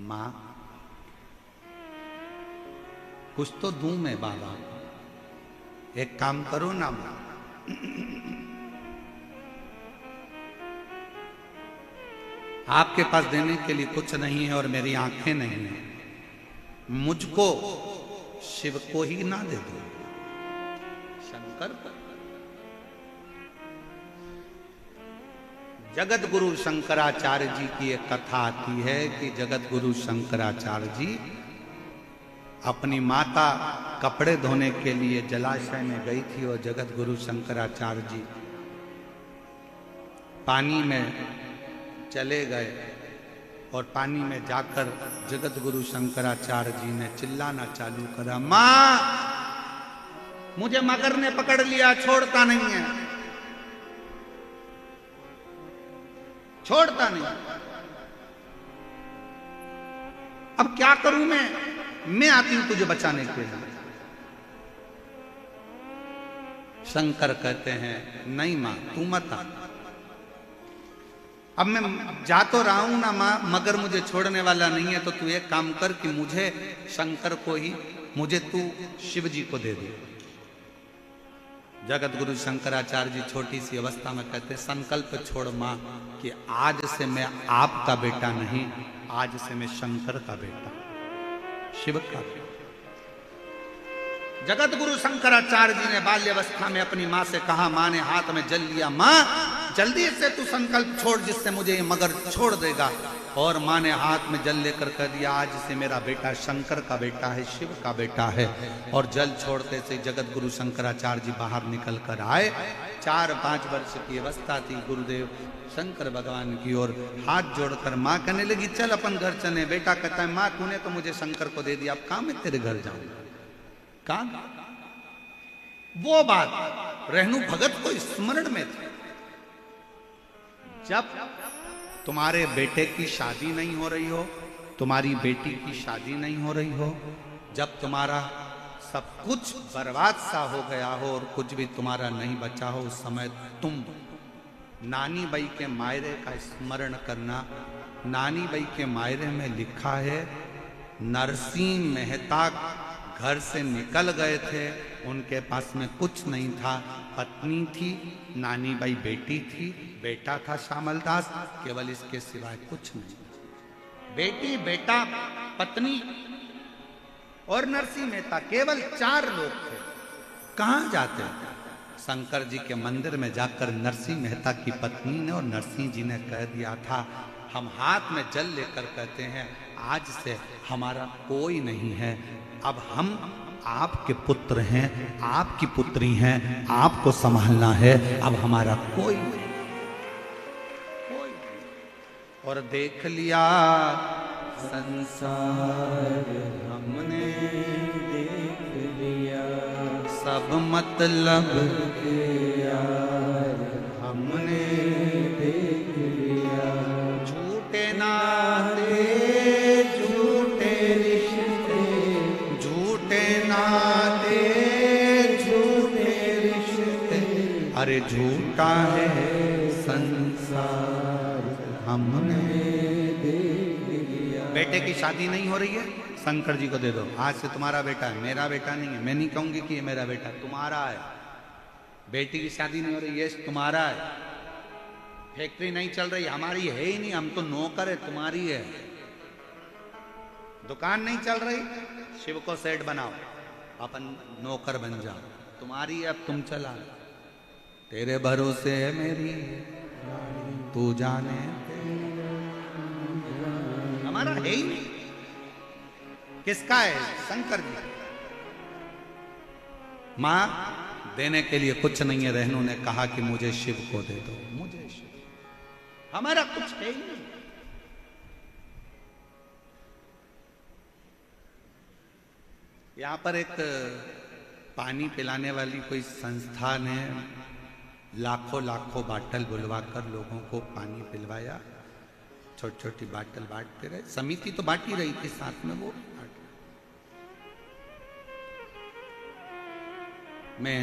मां कुछ तो दूं मैं बाबा, एक काम करो ना मां, आपके पास देने के लिए कुछ नहीं है और मेरी आंखें नहीं है, मुझको शिव को ही ना दे दो, शंकर को। जगत गुरु शंकराचार्य जी की एक कथा आती है कि जगत गुरु शंकराचार्य जी अपनी माता कपड़े धोने के लिए जलाशय में गई थी और जगत गुरु शंकराचार्य जी पानी में चले गए और पानी में जाकर जगत गुरु शंकराचार्य जी ने चिल्लाना चालू करा, मां मुझे मगर ने पकड़ लिया, छोड़ता नहीं है, छोड़ता नहीं। अब क्या करूं मैं आती हूं तुझे बचाने के लिए। शंकर कहते हैं नहीं मां तू मत आ, अब मैं जा तो रहा हूं ना मां, मगर मुझे छोड़ने वाला नहीं है, तो तू एक काम कर कि मुझे शंकर को ही मुझे तू शिव जी को दे दे। जगत गुरु शंकराचार्य जी छोटी सी अवस्था में कहते संकल्प छोड़ मां कि आज से मैं आपका बेटा नहीं, आज से मैं शंकर का बेटा, शिव का बेटा। जगत गुरु शंकराचार्य जी ने बाल्यावस्था में अपनी मां से कहा, मां ने हाथ में जल लिया, मां जल्दी से तू संकल्प छोड़ जिससे मुझे ये मगर छोड़ देगा। और मां ने हाथ में जल लेकर कह दिया आज से मेरा बेटा शंकर का बेटा है, शिव का बेटा है। और जल छोड़ते से जगत गुरु शंकराचार्य जी बाहर निकल कर आए। 4-5 वर्ष की अवस्था थी। गुरुदेव शंकर भगवान की ओर हाथ जोड़कर मां कहने लगी चल अपन घर चले। बेटा कहता है मां तूने तो मुझे शंकर को दे दिया, अब कहां मैं तेरे घर जाऊंगा, कहां। वो बात रहनु भगत को स्मरण में थी। जब तुम्हारे बेटे की शादी नहीं हो रही हो, तुम्हारी बेटी की शादी नहीं हो रही हो, जब तुम्हारा सब कुछ बर्बाद सा हो गया हो और कुछ भी तुम्हारा नहीं बचा हो, उस समय तुम नानी बाई के मायरे का स्मरण करना। नानी बाई के मायरे में लिखा है नरसिंह मेहता घर से निकल गए थे, उनके पास में कुछ नहीं था। पत्नी थी, नानी बाई बेटी थी, बेटा था श्यामल दास, केवल इसके सिवाय कुछ नहीं। बेटी, बेटा, पत्नी और नरसिंह मेहता, केवल 4 लोग थे। कहां जाते? शंकर जी के मंदिर में जाकर नरसिंह मेहता की पत्नी ने और नरसिंह जी ने कह दिया था, हम हाथ में जल लेकर कहते हैं आज से हमारा कोई नहीं है, अब हम आपके पुत्र हैं, आपकी पुत्री हैं, आपको संभालना है, अब हमारा कोई नहीं। और देख लिया संसार हमने, देख लिया सब मतलब के यार हमने, देख लिया झूठे नाते, झूठे रिश्ते, झूठे नाते, झूठे रिश्ते, अरे झूठा है संसार हमने देख लिया। बेटे की शादी नहीं हो रही है, शंकर जी को दे दो, आज से तुम्हारा बेटा है, मेरा बेटा नहीं है। मैं नहीं कहूंगी कि ये मेरा बेटा, तुम्हारा है। बेटी की शादी नहीं हो रही, ये तुम्हारा है। फैक्ट्री नहीं चल रही, हमारी है ही नहीं, हम तो नौकर है, तुम्हारी है। दुकान नहीं चल रही, शिव को सेठ बनाओ, अपन नौकर बन जाओ, तुम्हारी है, अब तुम चला। तेरे भरोसे है मेरी, तू जाने, हमारा है ही नहीं। किसका है? शंकर जी। मां देने के लिए कुछ नहीं है। रहनू ने कहा कि मुझे शिव को दे दो, मुझे शिव, हमारा कुछ है ही नहीं। यहां पर एक पानी पिलाने वाली कोई संस्था ने लाखों लाखों बाटल बुलवाकर लोगों को पानी पिलवाया। छोटी छोटी बाटल बांटते रहे, समिति तो बांट ही रही थी, साथ में वो मैं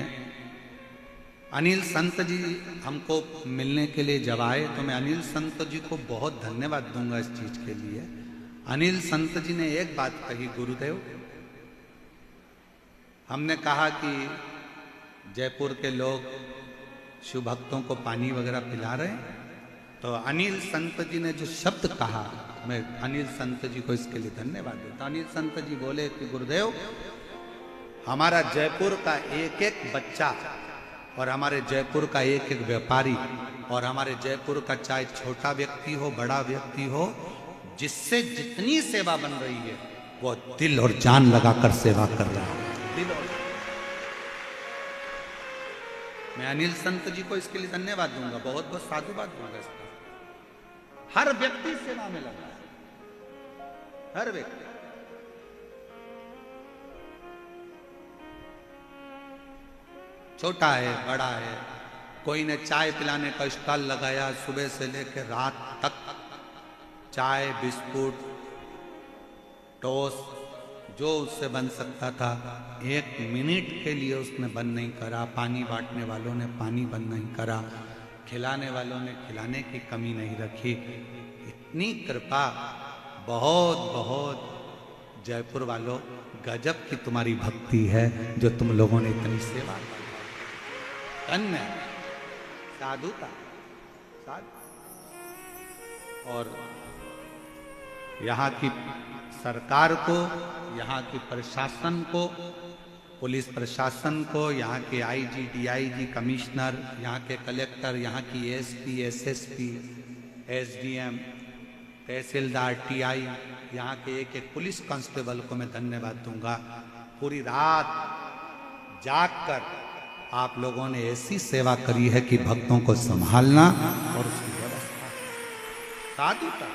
अनिल संत जी हमको मिलने के लिए जब आए तो मैं अनिल संत जी को बहुत धन्यवाद दूंगा इस चीज के लिए। अनिल संत जी ने एक बात कही, गुरुदेव, हमने कहा कि जयपुर के लोग शिव भक्तों को पानी वगैरह पिला रहे हैं, तो अनिल संत जी ने जो शब्द कहा, मैं अनिल संत जी को इसके लिए धन्यवाद देता। अनिल संत जी बोले कि गुरुदेव, हमारा जयपुर का एक एक बच्चा और हमारे जयपुर का एक एक व्यापारी और हमारे जयपुर का चाहे छोटा व्यक्ति हो बड़ा व्यक्ति हो, जिससे जितनी सेवा बन रही है वो दिल और जान लगाकर सेवा कर रहा है। दिल और मैं अनिल संत जी को इसके लिए धन्यवाद दूंगा, बहुत बहुत साधुवाद दूंगा इसका। हर व्यक्ति सेवा में लगा है, हर व्यक्ति। छोटा है बड़ा है, कोई ने चाय पिलाने का स्टॉल लगाया, सुबह से लेकर रात तक चाय, बिस्कुट, टोस्ट, जो उससे बन सकता था, 1 मिनट के लिए उसने बंद नहीं करा। पानी बांटने वालों ने पानी बंद नहीं करा, खिलाने वालों ने खिलाने की कमी नहीं रखी। इतनी कृपा, बहुत बहुत जयपुर वालों, गजब की तुम्हारी भक्ति है जो तुम लोगों ने इतनी सेवा की। धन्य साधुता, साधु। और यहाँ की सरकार को, यहाँ की प्रशासन को, पुलिस प्रशासन को, यहाँ के आईजी, डीआईजी, कमिश्नर, यहाँ के कलेक्टर, यहाँ की एसपी, एसएसपी, एसडीएम, तहसीलदार, टीआई, यहाँ के एक एक पुलिस कांस्टेबल को मैं धन्यवाद दूंगा। पूरी रात जागकर आप लोगों ने ऐसी सेवा करी है कि भक्तों को संभालना और उसकी व्यवस्था, साधुता।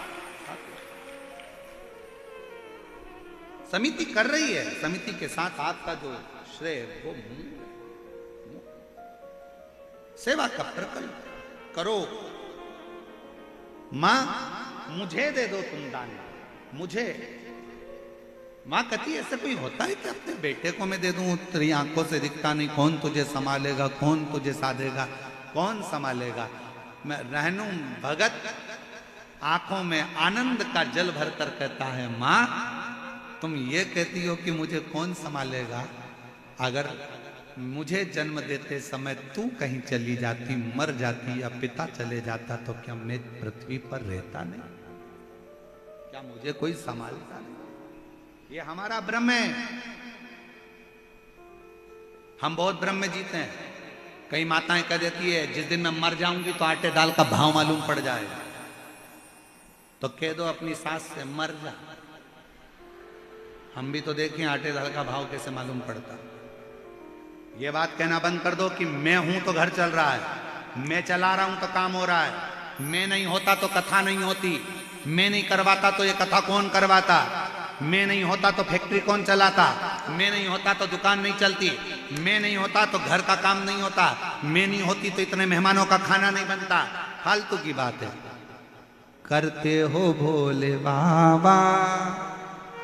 समिति कर रही है, समिति के साथ आपका जो श्रेय वो सेवा का प्रकल्प करो। मां मुझे दे दो तुम दान, मुझे। मां कहती ऐसा कोई होता है कि अपने बेटे को मैं दे दूं, तेरी आंखों से दिखता नहीं, कौन तुझे संभालेगा, कौन तुझे साधेगा, कौन संभालेगा। मैं रहनू भगत आंखों में आनंद का जल भरकर कहता है, मां तुम ये कहती हो कि मुझे कौन संभालेगा, अगर मुझे जन्म देते समय तू कहीं चली जाती, मर जाती या पिता चले जाता तो क्या मैं पृथ्वी पर रहता नहीं? क्या मुझे कोई संभालता नहीं? ये हमारा ब्रह्म है। हम बहुत ब्रह्म में जीते हैं। कई माताएं कह देती है जिस दिन मैं मर जाऊंगी तो आटे दाल का भाव मालूम पड़ जाएगा। तो कह दो अपनी सास से मर जा। हम भी तो देखें आटे दाल का भाव कैसे मालूम पड़ता। ये बात कहना बंद कर दो कि मैं हूं तो घर चल रहा है, मैं चला रहा हूं तो काम हो रहा है, मैं नहीं होता तो कथा नहीं होती, मैं नहीं करवाता तो ये कथा कौन करवाता, मैं नहीं होता तो फैक्ट्री कौन चलाता, मैं नहीं होता तो दुकान नहीं चलती, मैं नहीं होता तो घर का काम नहीं होता, मैं नहीं होती तो इतने मेहमानों का खाना नहीं बनता। फालतू की बात है। करते हो भोले बाबा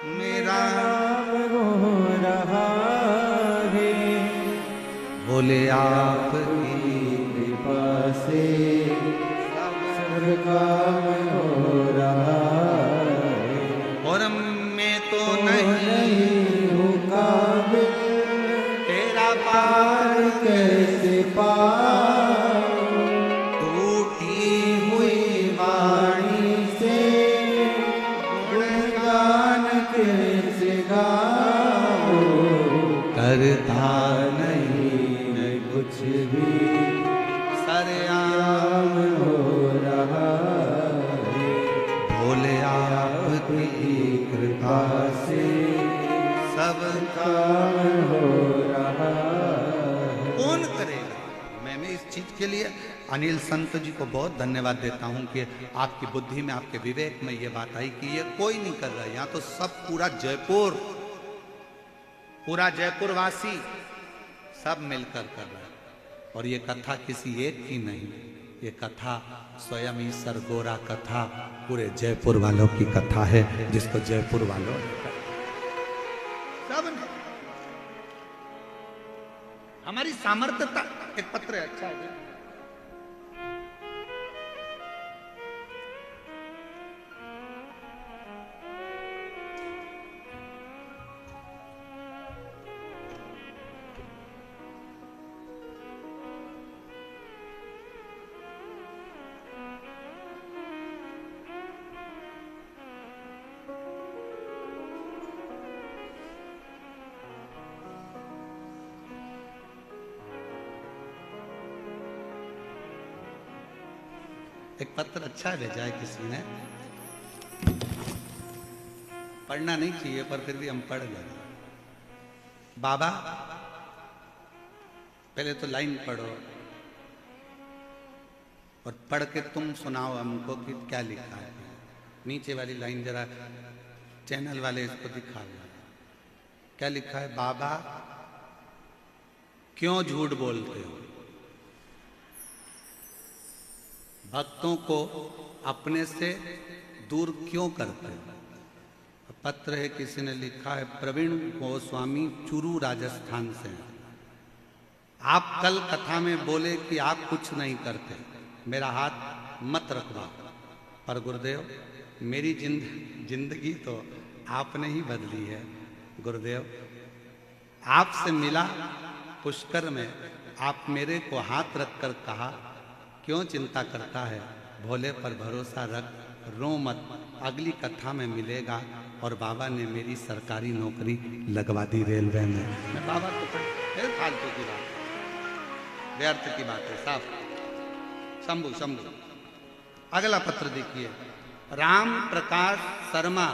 मेरा नाम हो रहा है, बोले आपकी कृपा से सब काम हो रहा है। और मैं तो नहीं हूँ काबिल तेरा पार कैसे पाऊं, टूटी हुई वाणी से गुणगान कैसे गाऊं। करता नहीं मैं कुछ भी सरेआम काम हो रहा है, भोले आपकी कृपा से सब काम हो रहा है। कौन करेगा? मैं इस चीज के लिए अनिल संत जी को बहुत धन्यवाद देता हूं कि आपकी बुद्धि में, आपके विवेक में ये बात आई कि ये कोई नहीं कर रहा। यहाँ तो सब पूरा जयपुर वासी सब मिलकर कर रहा है। और ये कथा किसी एक की नहीं, ये कथा स्वयं ईश्वर गोरा कथा पूरे जयपुर वालों की कथा है, जिसको जयपुर वालों सब ने। हमारी सामर्थ्यता। एक पत्र है, अच्छा है। एक पत्र अच्छा भेजा है किसी ने, पढ़ना नहीं चाहिए पर फिर भी हम पढ़ गए। बाबा पहले तो लाइन पढ़ो और पढ़ के तुम सुनाओ हमको कि क्या लिखा है। नीचे वाली लाइन जरा चैनल वाले इसको दिखा दो, क्या लिखा है। बाबा क्यों झूठ बोलते हो, भक्तों को अपने से दूर क्यों करते हो। पत्र है, किसी ने लिखा है, प्रवीण गोस्वामी चूरू राजस्थान से। आप कल कथा में बोले कि आप कुछ नहीं करते, मेरा हाथ मत रखवा। पर गुरुदेव मेरी जिंदगी तो आपने ही बदली है। गुरुदेव आपसे मिला पुष्कर में, आप मेरे को हाथ रखकर कहा क्यों चिंता करता है, भोले पर भरोसा रख, रो मत, अगली कथा में मिलेगा। और बाबा ने मेरी सरकारी नौकरी लगवा दी रेलवे में। मैं बाबा को फालतू की बात, व्यर्थ की बात है साफ। शंभू अगला पत्र देखिए। राम प्रकाश शर्मा,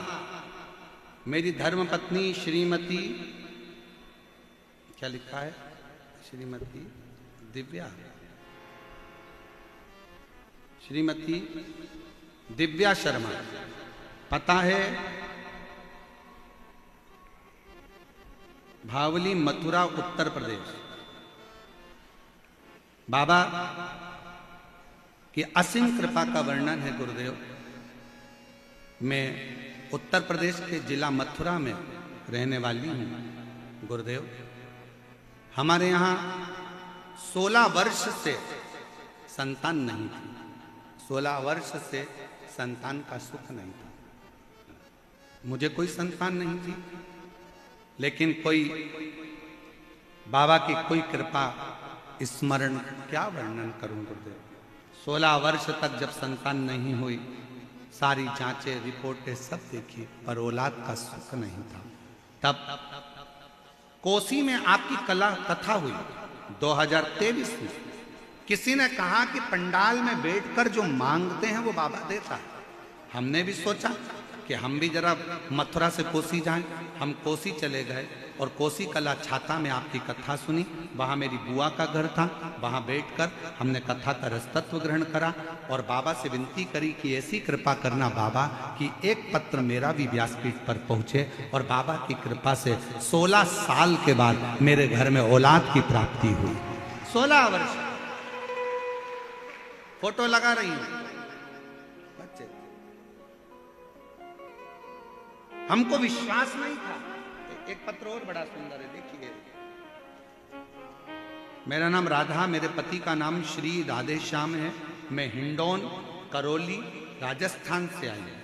मेरी धर्मपत्नी श्रीमती, क्या लिखा है, श्रीमती दिव्या शर्मा, पता है भावली मथुरा उत्तर प्रदेश। बाबा की असीम कृपा का वर्णन है गुरुदेव। मैं उत्तर प्रदेश के जिला मथुरा में रहने वाली हूं गुरुदेव। हमारे यहाँ 16 वर्ष से संतान नहीं थी, 16 वर्ष से संतान का सुख नहीं था। मुझे कोई संतान नहीं थी, लेकिन कोई बाबा की कोई कृपा स्मरण क्या वर्णन करूं गुरुदेव। 16 वर्ष तक जब संतान नहीं हुई, सारी जांचें रिपोर्टें सब देखी, पर औलाद का सुख नहीं था। तब कोसी में आपकी कथा हुई 2023 में। किसी ने कहा कि पंडाल में बैठकर जो मांगते हैं वो बाबा देता है। हमने भी सोचा कि हम भी जरा मथुरा से कोसी जाएं। हम कोसी चले गए और कोसी कला छाता में आपकी कथा सुनी। वहाँ मेरी बुआ का घर था, वहाँ बैठकर हमने कथा का रसतत्व ग्रहण करा और बाबा से विनती करी कि ऐसी कृपा करना बाबा कि एक पत्र मेरा भी व्यासपीठ पर पहुँचे। और बाबा की कृपा से 16 साल के बाद मेरे घर में औलाद की प्राप्ति हुई। 16 वर्ष फोटो लगा रही हूं बच्चे, हमको विश्वास नहीं था। एक पत्र और बड़ा सुंदर है, देखिए। मेरा नाम राधा, मेरे पति का नाम श्री राधे श्याम है। मैं हिंडौन करौली राजस्थान से आई हूं।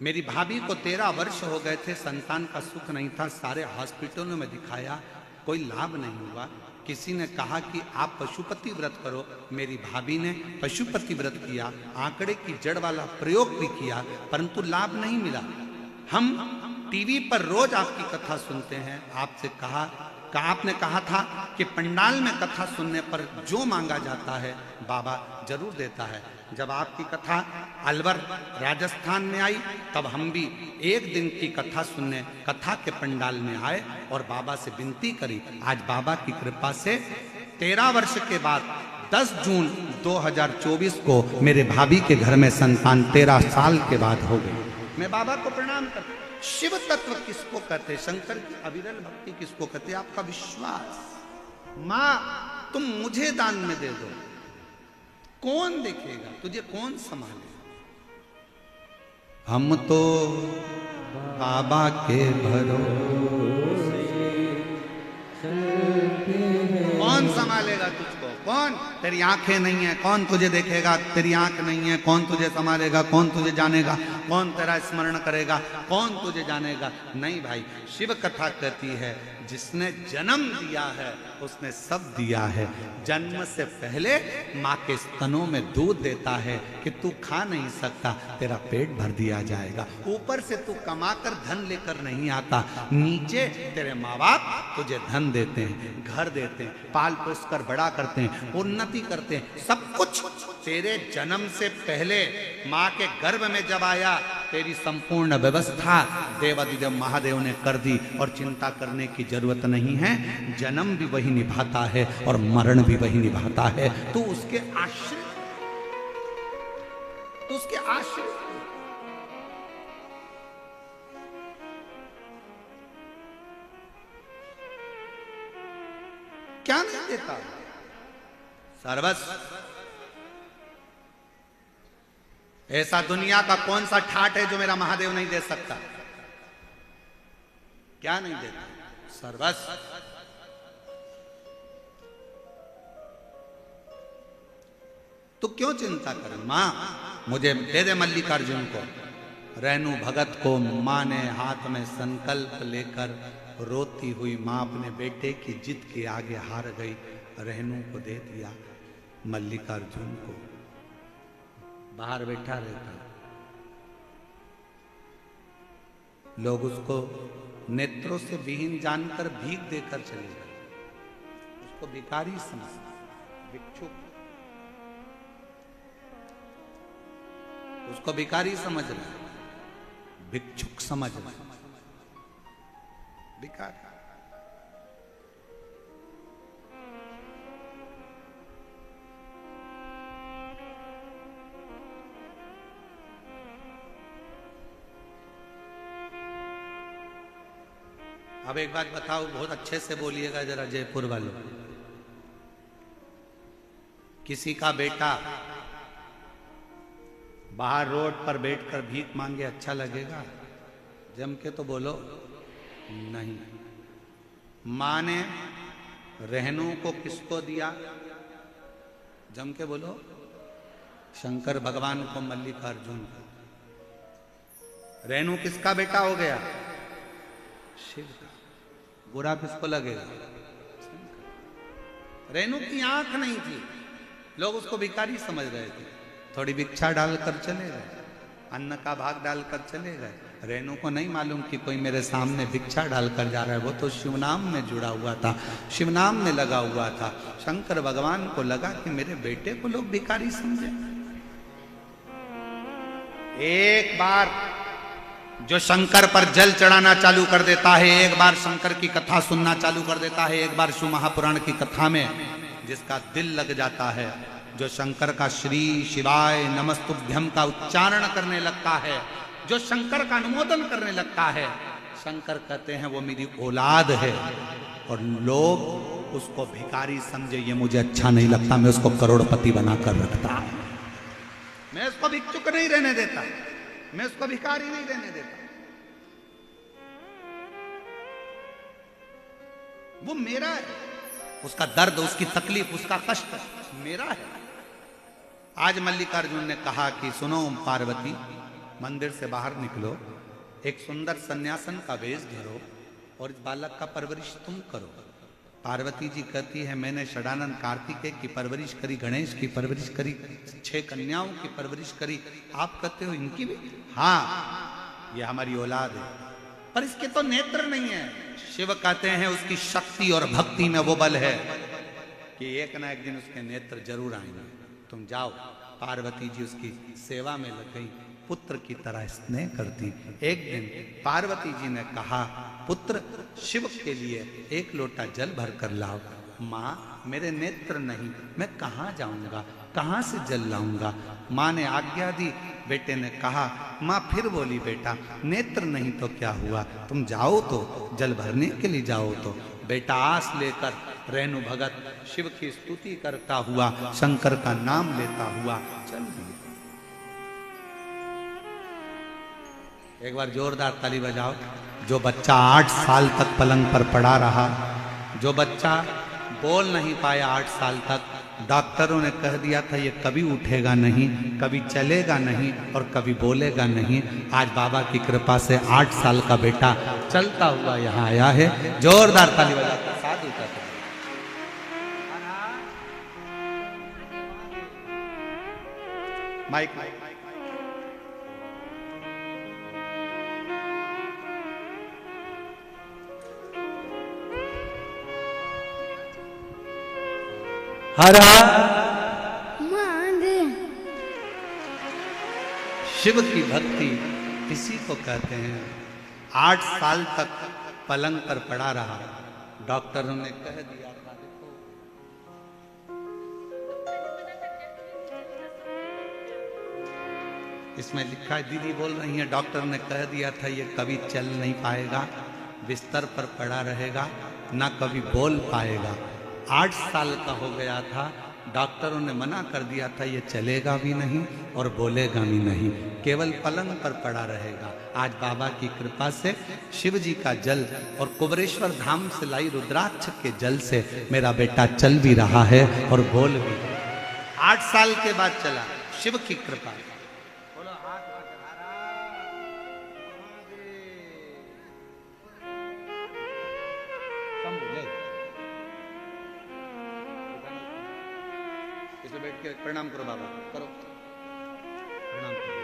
मेरी भाभी को 13 वर्ष हो गए थे, संतान का सुख नहीं था। सारे हॉस्पिटलों में दिखाया, कोई लाभ नहीं हुआ। किसी ने कहा कि आप पशुपति व्रत करो। मेरी भाभी ने पशुपति व्रत किया, आंकड़े की जड़ वाला प्रयोग भी किया, परंतु लाभ नहीं मिला। हम टीवी पर रोज आपकी कथा सुनते हैं। आपसे आपने कहा था कि पंडाल में कथा सुनने पर जो मांगा जाता है बाबा जरूर देता है। जब आपकी कथा अलवर राजस्थान में आई, तब हम भी एक दिन की कथा सुनने कथा के पंडाल में आए और बाबा से विनती करी। आज बाबा की कृपा से 13 वर्ष के बाद 10 जून 2024 को मेरे भाभी के घर में संतान 13 साल के बाद हो गई। मैं बाबा को प्रणाम करता। शिव तत्व किसको कहते, शंकर की अविरल भक्ति किसको कहते, आपका विश्वास। मां तुम मुझे दान में दे दो, कौन देखेगा तुझे, कौन संभालेगा। हम तो बाबा के भरोसे, कौन संभालेगा तुझको, कौन। तेरी आंखें नहीं है, कौन तुझे देखेगा। तेरी आंख नहीं है, कौन तुझे संभालेगा, कौन तुझे जानेगा, कौन तेरा स्मरण करेगा, कौन तुझे जानेगा। नहीं भाई, शिव कथा कहती है जिसने जन्म दिया है उसने सब दिया है। जन्म से पहले माँ के स्तनों में दूध देता है कि तू खा नहीं सकता, तेरा पेट भर दिया जाएगा। ऊपर से तू कमाकर धन लेकर नहीं आता, नीचे तेरे माँ बाप तुझे धन देते हैं, घर देते हैं, पाल पोस कर बड़ा करते हैं, उन्नति करते हैं। सब कुछ तेरे जन्म से पहले माँ के गर्भ में जब आया, तेरी संपूर्ण व्यवस्था देवादिदेव महादेव ने कर दी और चिंता करने की जरूरत नहीं है। जन्म भी वही निभाता है और मरण भी वही निभाता है। तू उसके आश्रित, तू उसके आश्रित। क्या नहीं देता, सर्वस्व। ऐसा दुनिया का कौन सा ठाट है जो मेरा महादेव नहीं दे सकता। क्या नहीं देता, सर्वस्व। तू क्यों चिंता कर, मां मुझे दे दे मल्लिकार्जुन को। रेणु भगत को मां ने हाथ में संकल्प लेकर रोती हुई मां अपने बेटे की जिद के आगे हार गई। रेणु को दे दिया, मल्लिकार्जुन को। बाहर बैठा रहता, लोग उसको नेत्रों से विहीन जानकर भीख देकर चले गए। उसको भिखारी समझ, भिक्षुक, उसको भिखारी समझ रहे, भिक्षुक समझ रहे, भिखारी। अब एक बात बताओ, बहुत अच्छे से बोलिएगा जरा जयपुर वालों। किसी का बेटा बाहर रोड पर बैठकर भीख मांगे अच्छा लगेगा? जम के तो बोलो नहीं। मां ने रेणु को किसको दिया? जम के बोलो, शंकर भगवान को, मल्लिकार्जुन को। रेणु किसका बेटा हो गया? शिव का। बुरा किसको लगेगा? रेणु की आंख नहीं थी, लोग उसको भिखारी समझ रहे थे। थोड़ी भिक्षा डालकर चले गए, अन्न का भाग डालकर चले गए। रेणु को नहीं मालूम कि कोई मेरे सामने भिक्षा डालकर जा रहा है, वो तो शिवनाम में जुड़ा हुआ था, शिवनाम में लगा हुआ था। शंकर भगवान को लगा कि मेरे बेटे को लोग भिखारी समझे। एक बार जो शंकर पर जल चढ़ाना चालू कर देता है, एक बार शंकर की कथा सुनना चालू कर देता है, एक बार शिव महापुराण की कथा में जिसका दिल लग जाता है, जो शंकर का श्री शिवाय नमस्तुभ्यम का उच्चारण करने लगता है, जो शंकर का अनुमोदन करने लगता है, शंकर कहते हैं वो मेरी औलाद है। और लोग उसको भिखारी समझे, ये मुझे अच्छा नहीं लगता, मैं उसको करोड़पति बनाकर रखता हूं, मैं उसको भिक्षुक नहीं रहने देता, मैं उसको भिखारी नहीं रहने देता, वो मेरा है, उसका दर्द, उसकी तकलीफ, उसका कष्ट मेरा है। आज मल्लिकार्जुन ने कहा कि सुनो पार्वती, मंदिर से बाहर निकलो, एक सुंदर सन्यासन का वेश धरो और इस बालक का परवरिश तुम करो। पार्वती जी कहती है मैंने षडानंद कार्तिकेय की परवरिश करी, गणेश की परवरिश करी, 6 कन्याओं की परवरिश करी, आप कहते हो इनकी भी? हाँ, ये हमारी औलाद है, पर इसके तो नेत्र नहीं है। शिव कहते हैं उसकी शक्ति और भक्ति में वो बल है कि एक ना एक दिन उसके नेत्र जरूर आएंगे, तुम जाओ। पार्वती जी उसकी सेवा में लग गई, पुत्र की तरह स्नेह करती। एक दिन पार्वती जी ने कहा पुत्र शिव के लिए 1 लोटा जल भर कर लाओ। माँ मेरे नेत्र नहीं, मैं कहाँ जाऊंगा, कहाँ से जल लाऊंगा? माँ ने आज्ञा दी, बेटे ने कहा। माँ फिर बोली बेटा नेत्र नहीं तो क्या हुआ, तुम जाओ तो, जल भरने के लिए जाओ तो। बेटा आस लेकर रेणु भगत शिव की स्तुति करता हुआ, शंकर का नाम लेता हुआ चल दिया। एक बार जोरदार ताली बजाओ। जो बच्चा 8 साल तक पलंग पर पड़ा रहा, जो बच्चा बोल नहीं पाया 8 साल तक, डॉक्टरों ने कह दिया था ये कभी उठेगा नहीं, कभी चलेगा नहीं और कभी बोलेगा नहीं, आज बाबा की कृपा से 8 साल का बेटा चलता हुआ यहाँ आया है। जोरदार ताली बजाकर साधु का माइक हरा शिव की भक्ति इसी को कहते हैं। 8 साल तक पलंग पर पड़ा रहा, डॉक्टरों ने कह दिया था देखो इसमें लिखा है, दीदी बोल रही है, डॉक्टर ने कह दिया था ये कभी चल नहीं पाएगा, बिस्तर पर पड़ा रहेगा, ना कभी बोल पाएगा। 8 साल का हो गया था, डॉक्टरों ने मना कर दिया था ये चलेगा भी नहीं और बोलेगा भी नहीं, केवल पलंग पर पड़ा रहेगा। आज बाबा की कृपा से शिव जी का जल और कुबरेश्वर धाम से लाई रुद्राक्ष के जल से मेरा बेटा चल भी रहा है और बोल भी। 8 साल के बाद चला, शिव की कृपा। बैठ के प्रणाम करो बाबा, करो प्रणाम करो।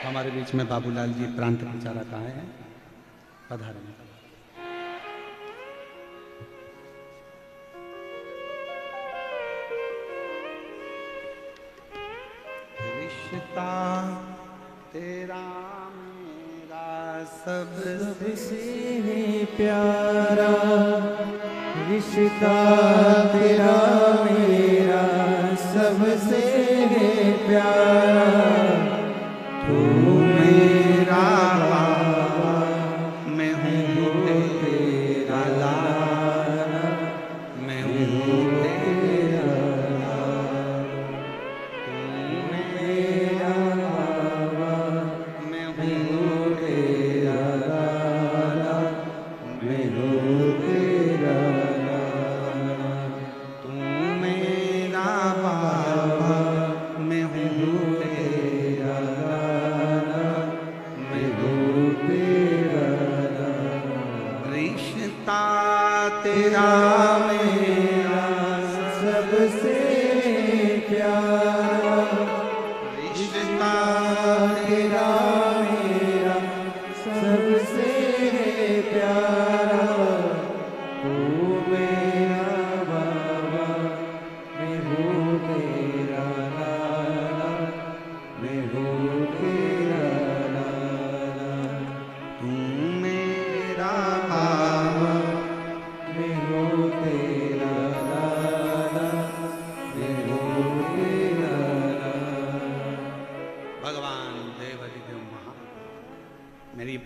हमारे बीच में बाबूलाल जी प्रांत प्रचारक आए हैं, पधारें। रिश्ता तेरा मेरा सबसे प्यारा, रिश्ता तेरा मेरा सबसे प्यारा, तू मेरा बाबा, मैं प्यारा रिश्ता तेरा मेरा सबसे प्यारा। तू मेरा बाबा, मैं हूँ तेरा लाला, मैं हूँ तेरा लाला। तू मेरा बाबा, मैं हूँ तेरा लाला, मैं हूँ तेरा लाला। भगवान देवरी देव महा, मेरी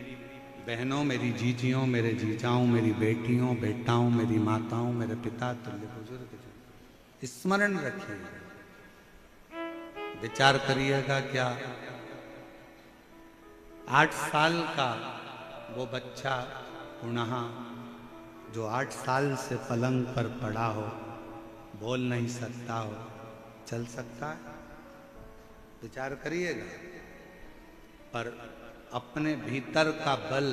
बहनों, मेरी जीजियों, मेरे जीजाओं, मेरी बेटियों, बेटाओं, मेरी माताओं, मेरे पिता तुल्य बुजुर्ग जी, स्मरण रखिए, विचार करिएगा। क्या 8 साल का वो बच्चा पुनः जो 8 साल से पलंग पर पड़ा हो, बोल नहीं सकता हो, चल सकता है? विचार करिएगा। पर अपने भीतर का बल,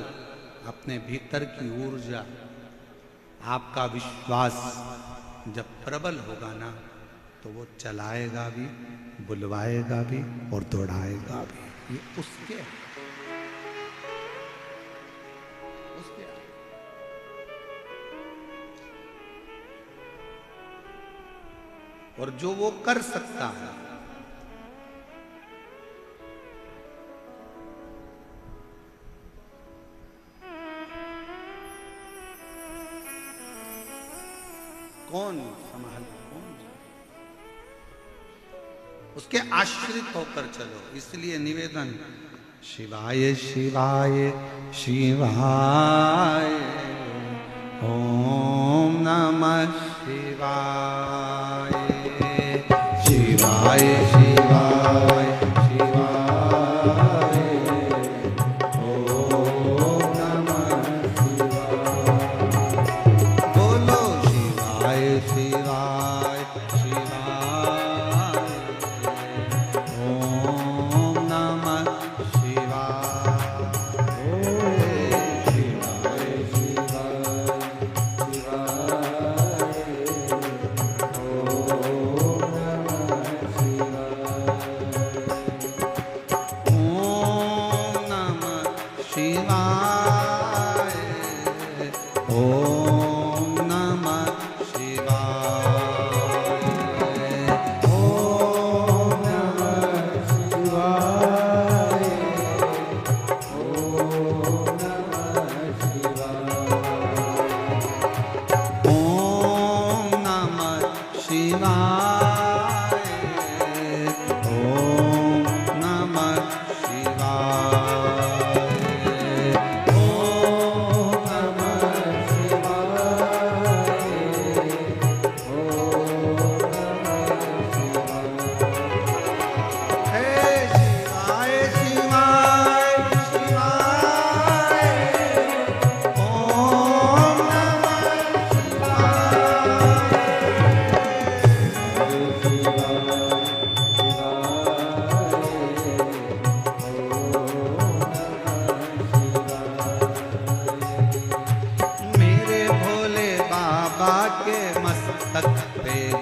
अपने भीतर की ऊर्जा, आपका विश्वास जब प्रबल होगा ना, तो वो चलाएगा भी, बुलवाएगा भी और दौड़ाएगा भी। ये उसके और जो वो कर सकता है, कौन संभाल, कौन उसके आश्रित होकर चलो। इसलिए निवेदन, शिवाय शिवाय शिवाय, ओम नमः शिवाय, शिवाय शिवाय शिवाय, ओम नमः शिवाय। बोलो शिवाय शिवाय शिवाय, ओम नमः शिवाय, शिवाय शिवाय शिवाय, ओम नमः शिवाय, ओम नमः शिवाय, ओम नमः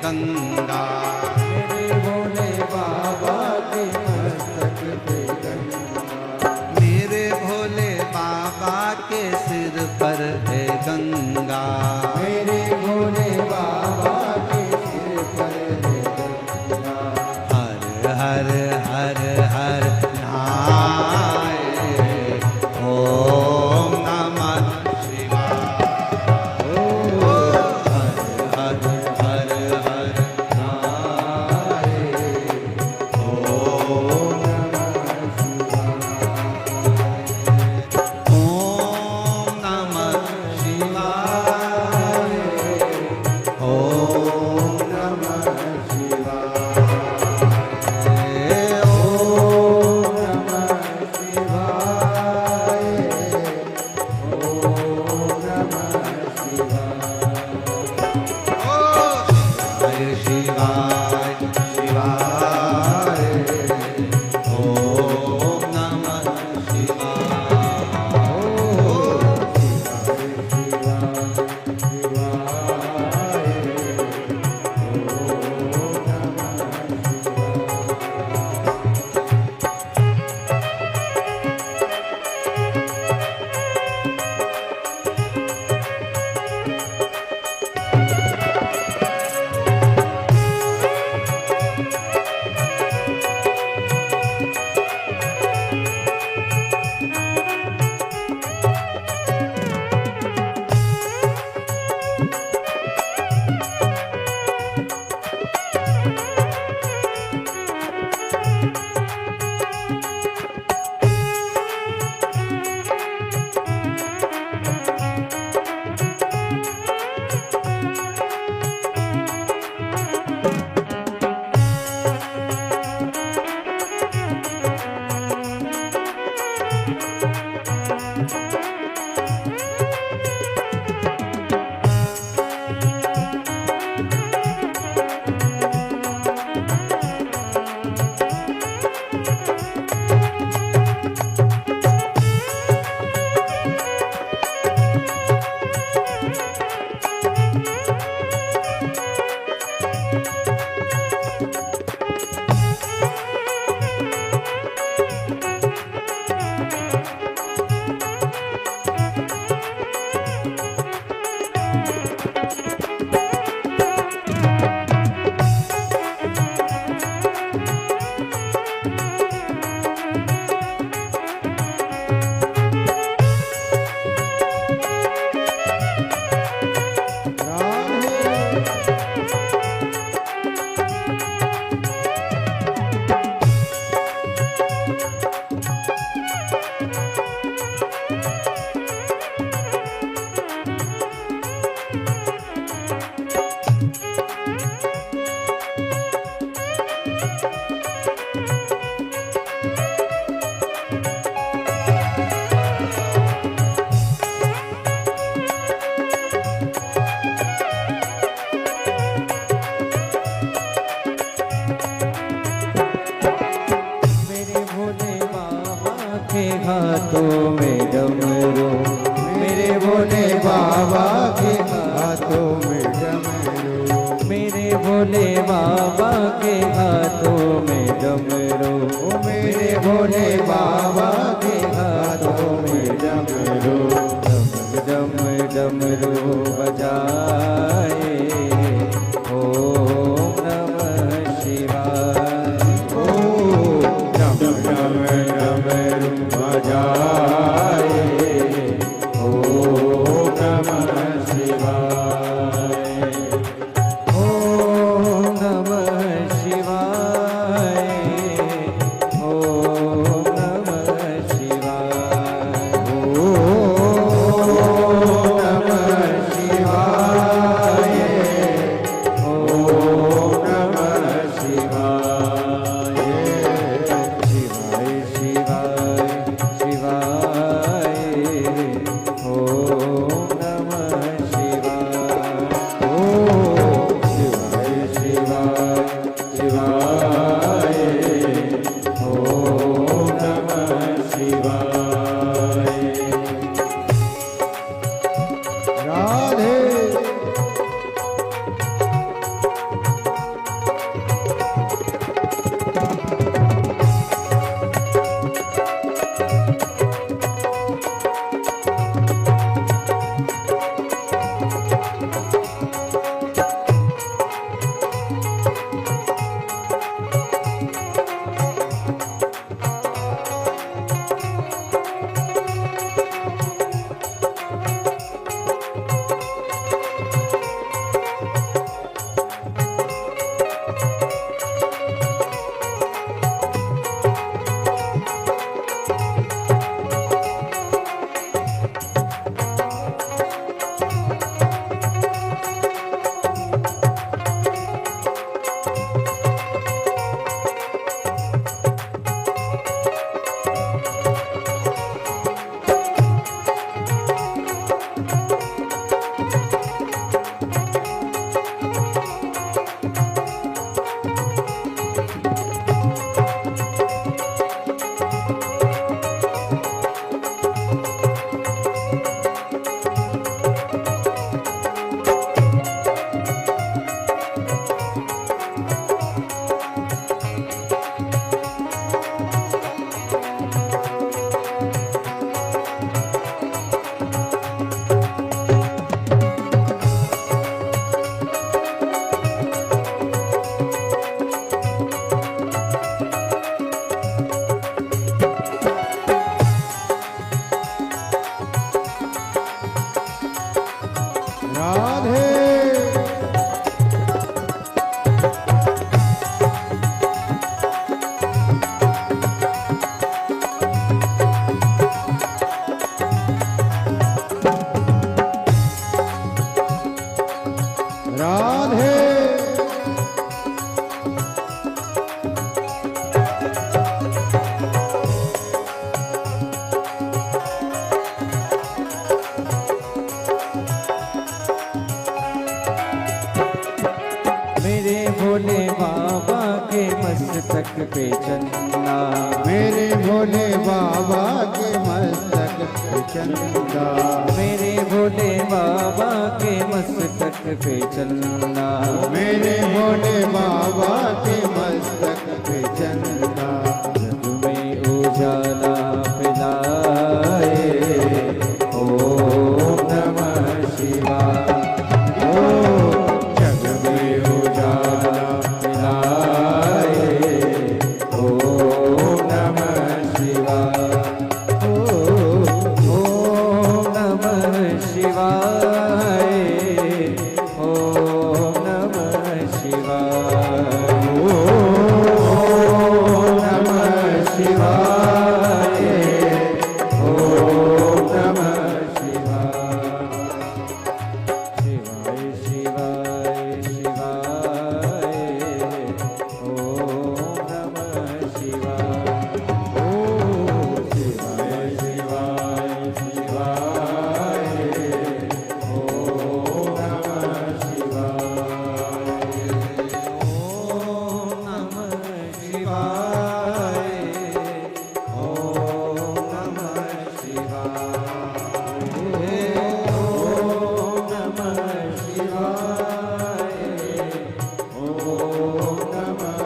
गंगा, मेरे भोले बाबा के मस्तक पे गंगा, मेरे भोले बाबा के सिर पर है गंगा, मेरे भोले बाबा के सिर पर है गंगा। हर हर हर हर नाय, ओम नमः शिवाय, हर हर हर नाय, ओम नमः शिवाय, ओम नमः शिवाय, ओम नमः शिवाय, के हाथों में डमरू, मेरे भोले बाबा के हाथों में डमरू, डम डम डमरू बजाए, ओम नमः शिवाय। ओम डम डम डमरू बजाए, ओम नमः शिवाय, ओम नमः शिवाय, ओम नमः शिवाय, ओम नमः शिवाय, ओम नमः शिवाय, शिवाय शिवाय शिवाय, ओम नमः शिवाय, ओम शिवाय शिवाय शिवाय, ओम नमः शिवाय। राधे भोले बाबा के मस्तक पे चंदा, मेरे भोले बाबा के मस्तक पे चंदा, मेरे भोले बाबा के मस्तक पे चंदा, मेरे भोले बाबा के मस्तक पे चंदा, जग में उजाला पिलाए, ओम नमः शिवाय, ओम जग में उजाला पिलाए, ओम नमः शिवाय, ओम नमः शिवाय, ओम नमः शिवाय, ओम नमः शिवाय, ओम नमः शिवाय, शिवाय शिवाय शिवाय, ओम नमः शिवाय, ओम शिवाय शिवाय शिवाय, ओम नमः शिवाय, ओम नमः शिवाय, ओम नमः शिवाय, ओम नमः शिवाय, ओम नमः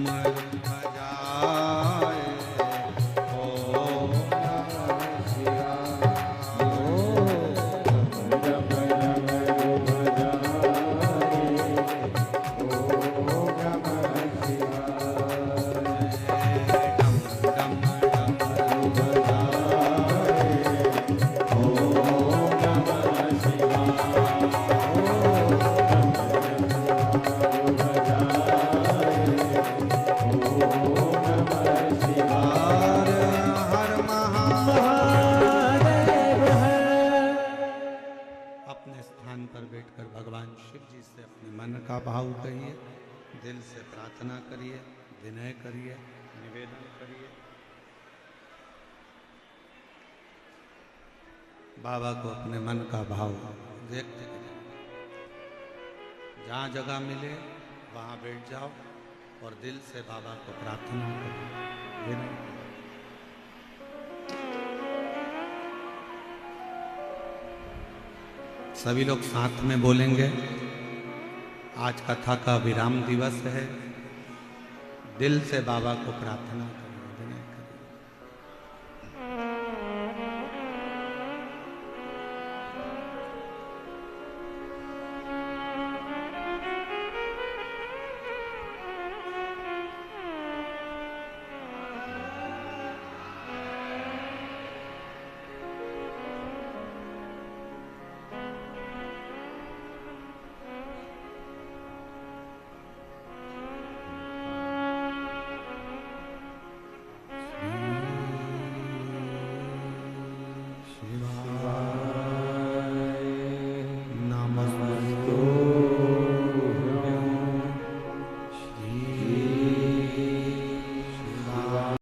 डमरू बजाए, ओम नमः शिवाय। अपने स्थान पर बैठकर भगवान शिव जी से अपने मन का भाव कहिए, दिल से प्रार्थना करिए, विनय करिए, निवेदन करिए। बाबा को अपने मन का भाव व्यक्त करिए। जहाँ जगह मिले वहाँ बैठ जाओ और दिल से बाबा को प्रार्थना करिए, विनय करिए। सभी लोग साथ में बोलेंगे। आज कथा का विराम दिवस है। दिल से बाबा को प्रार्थना करें।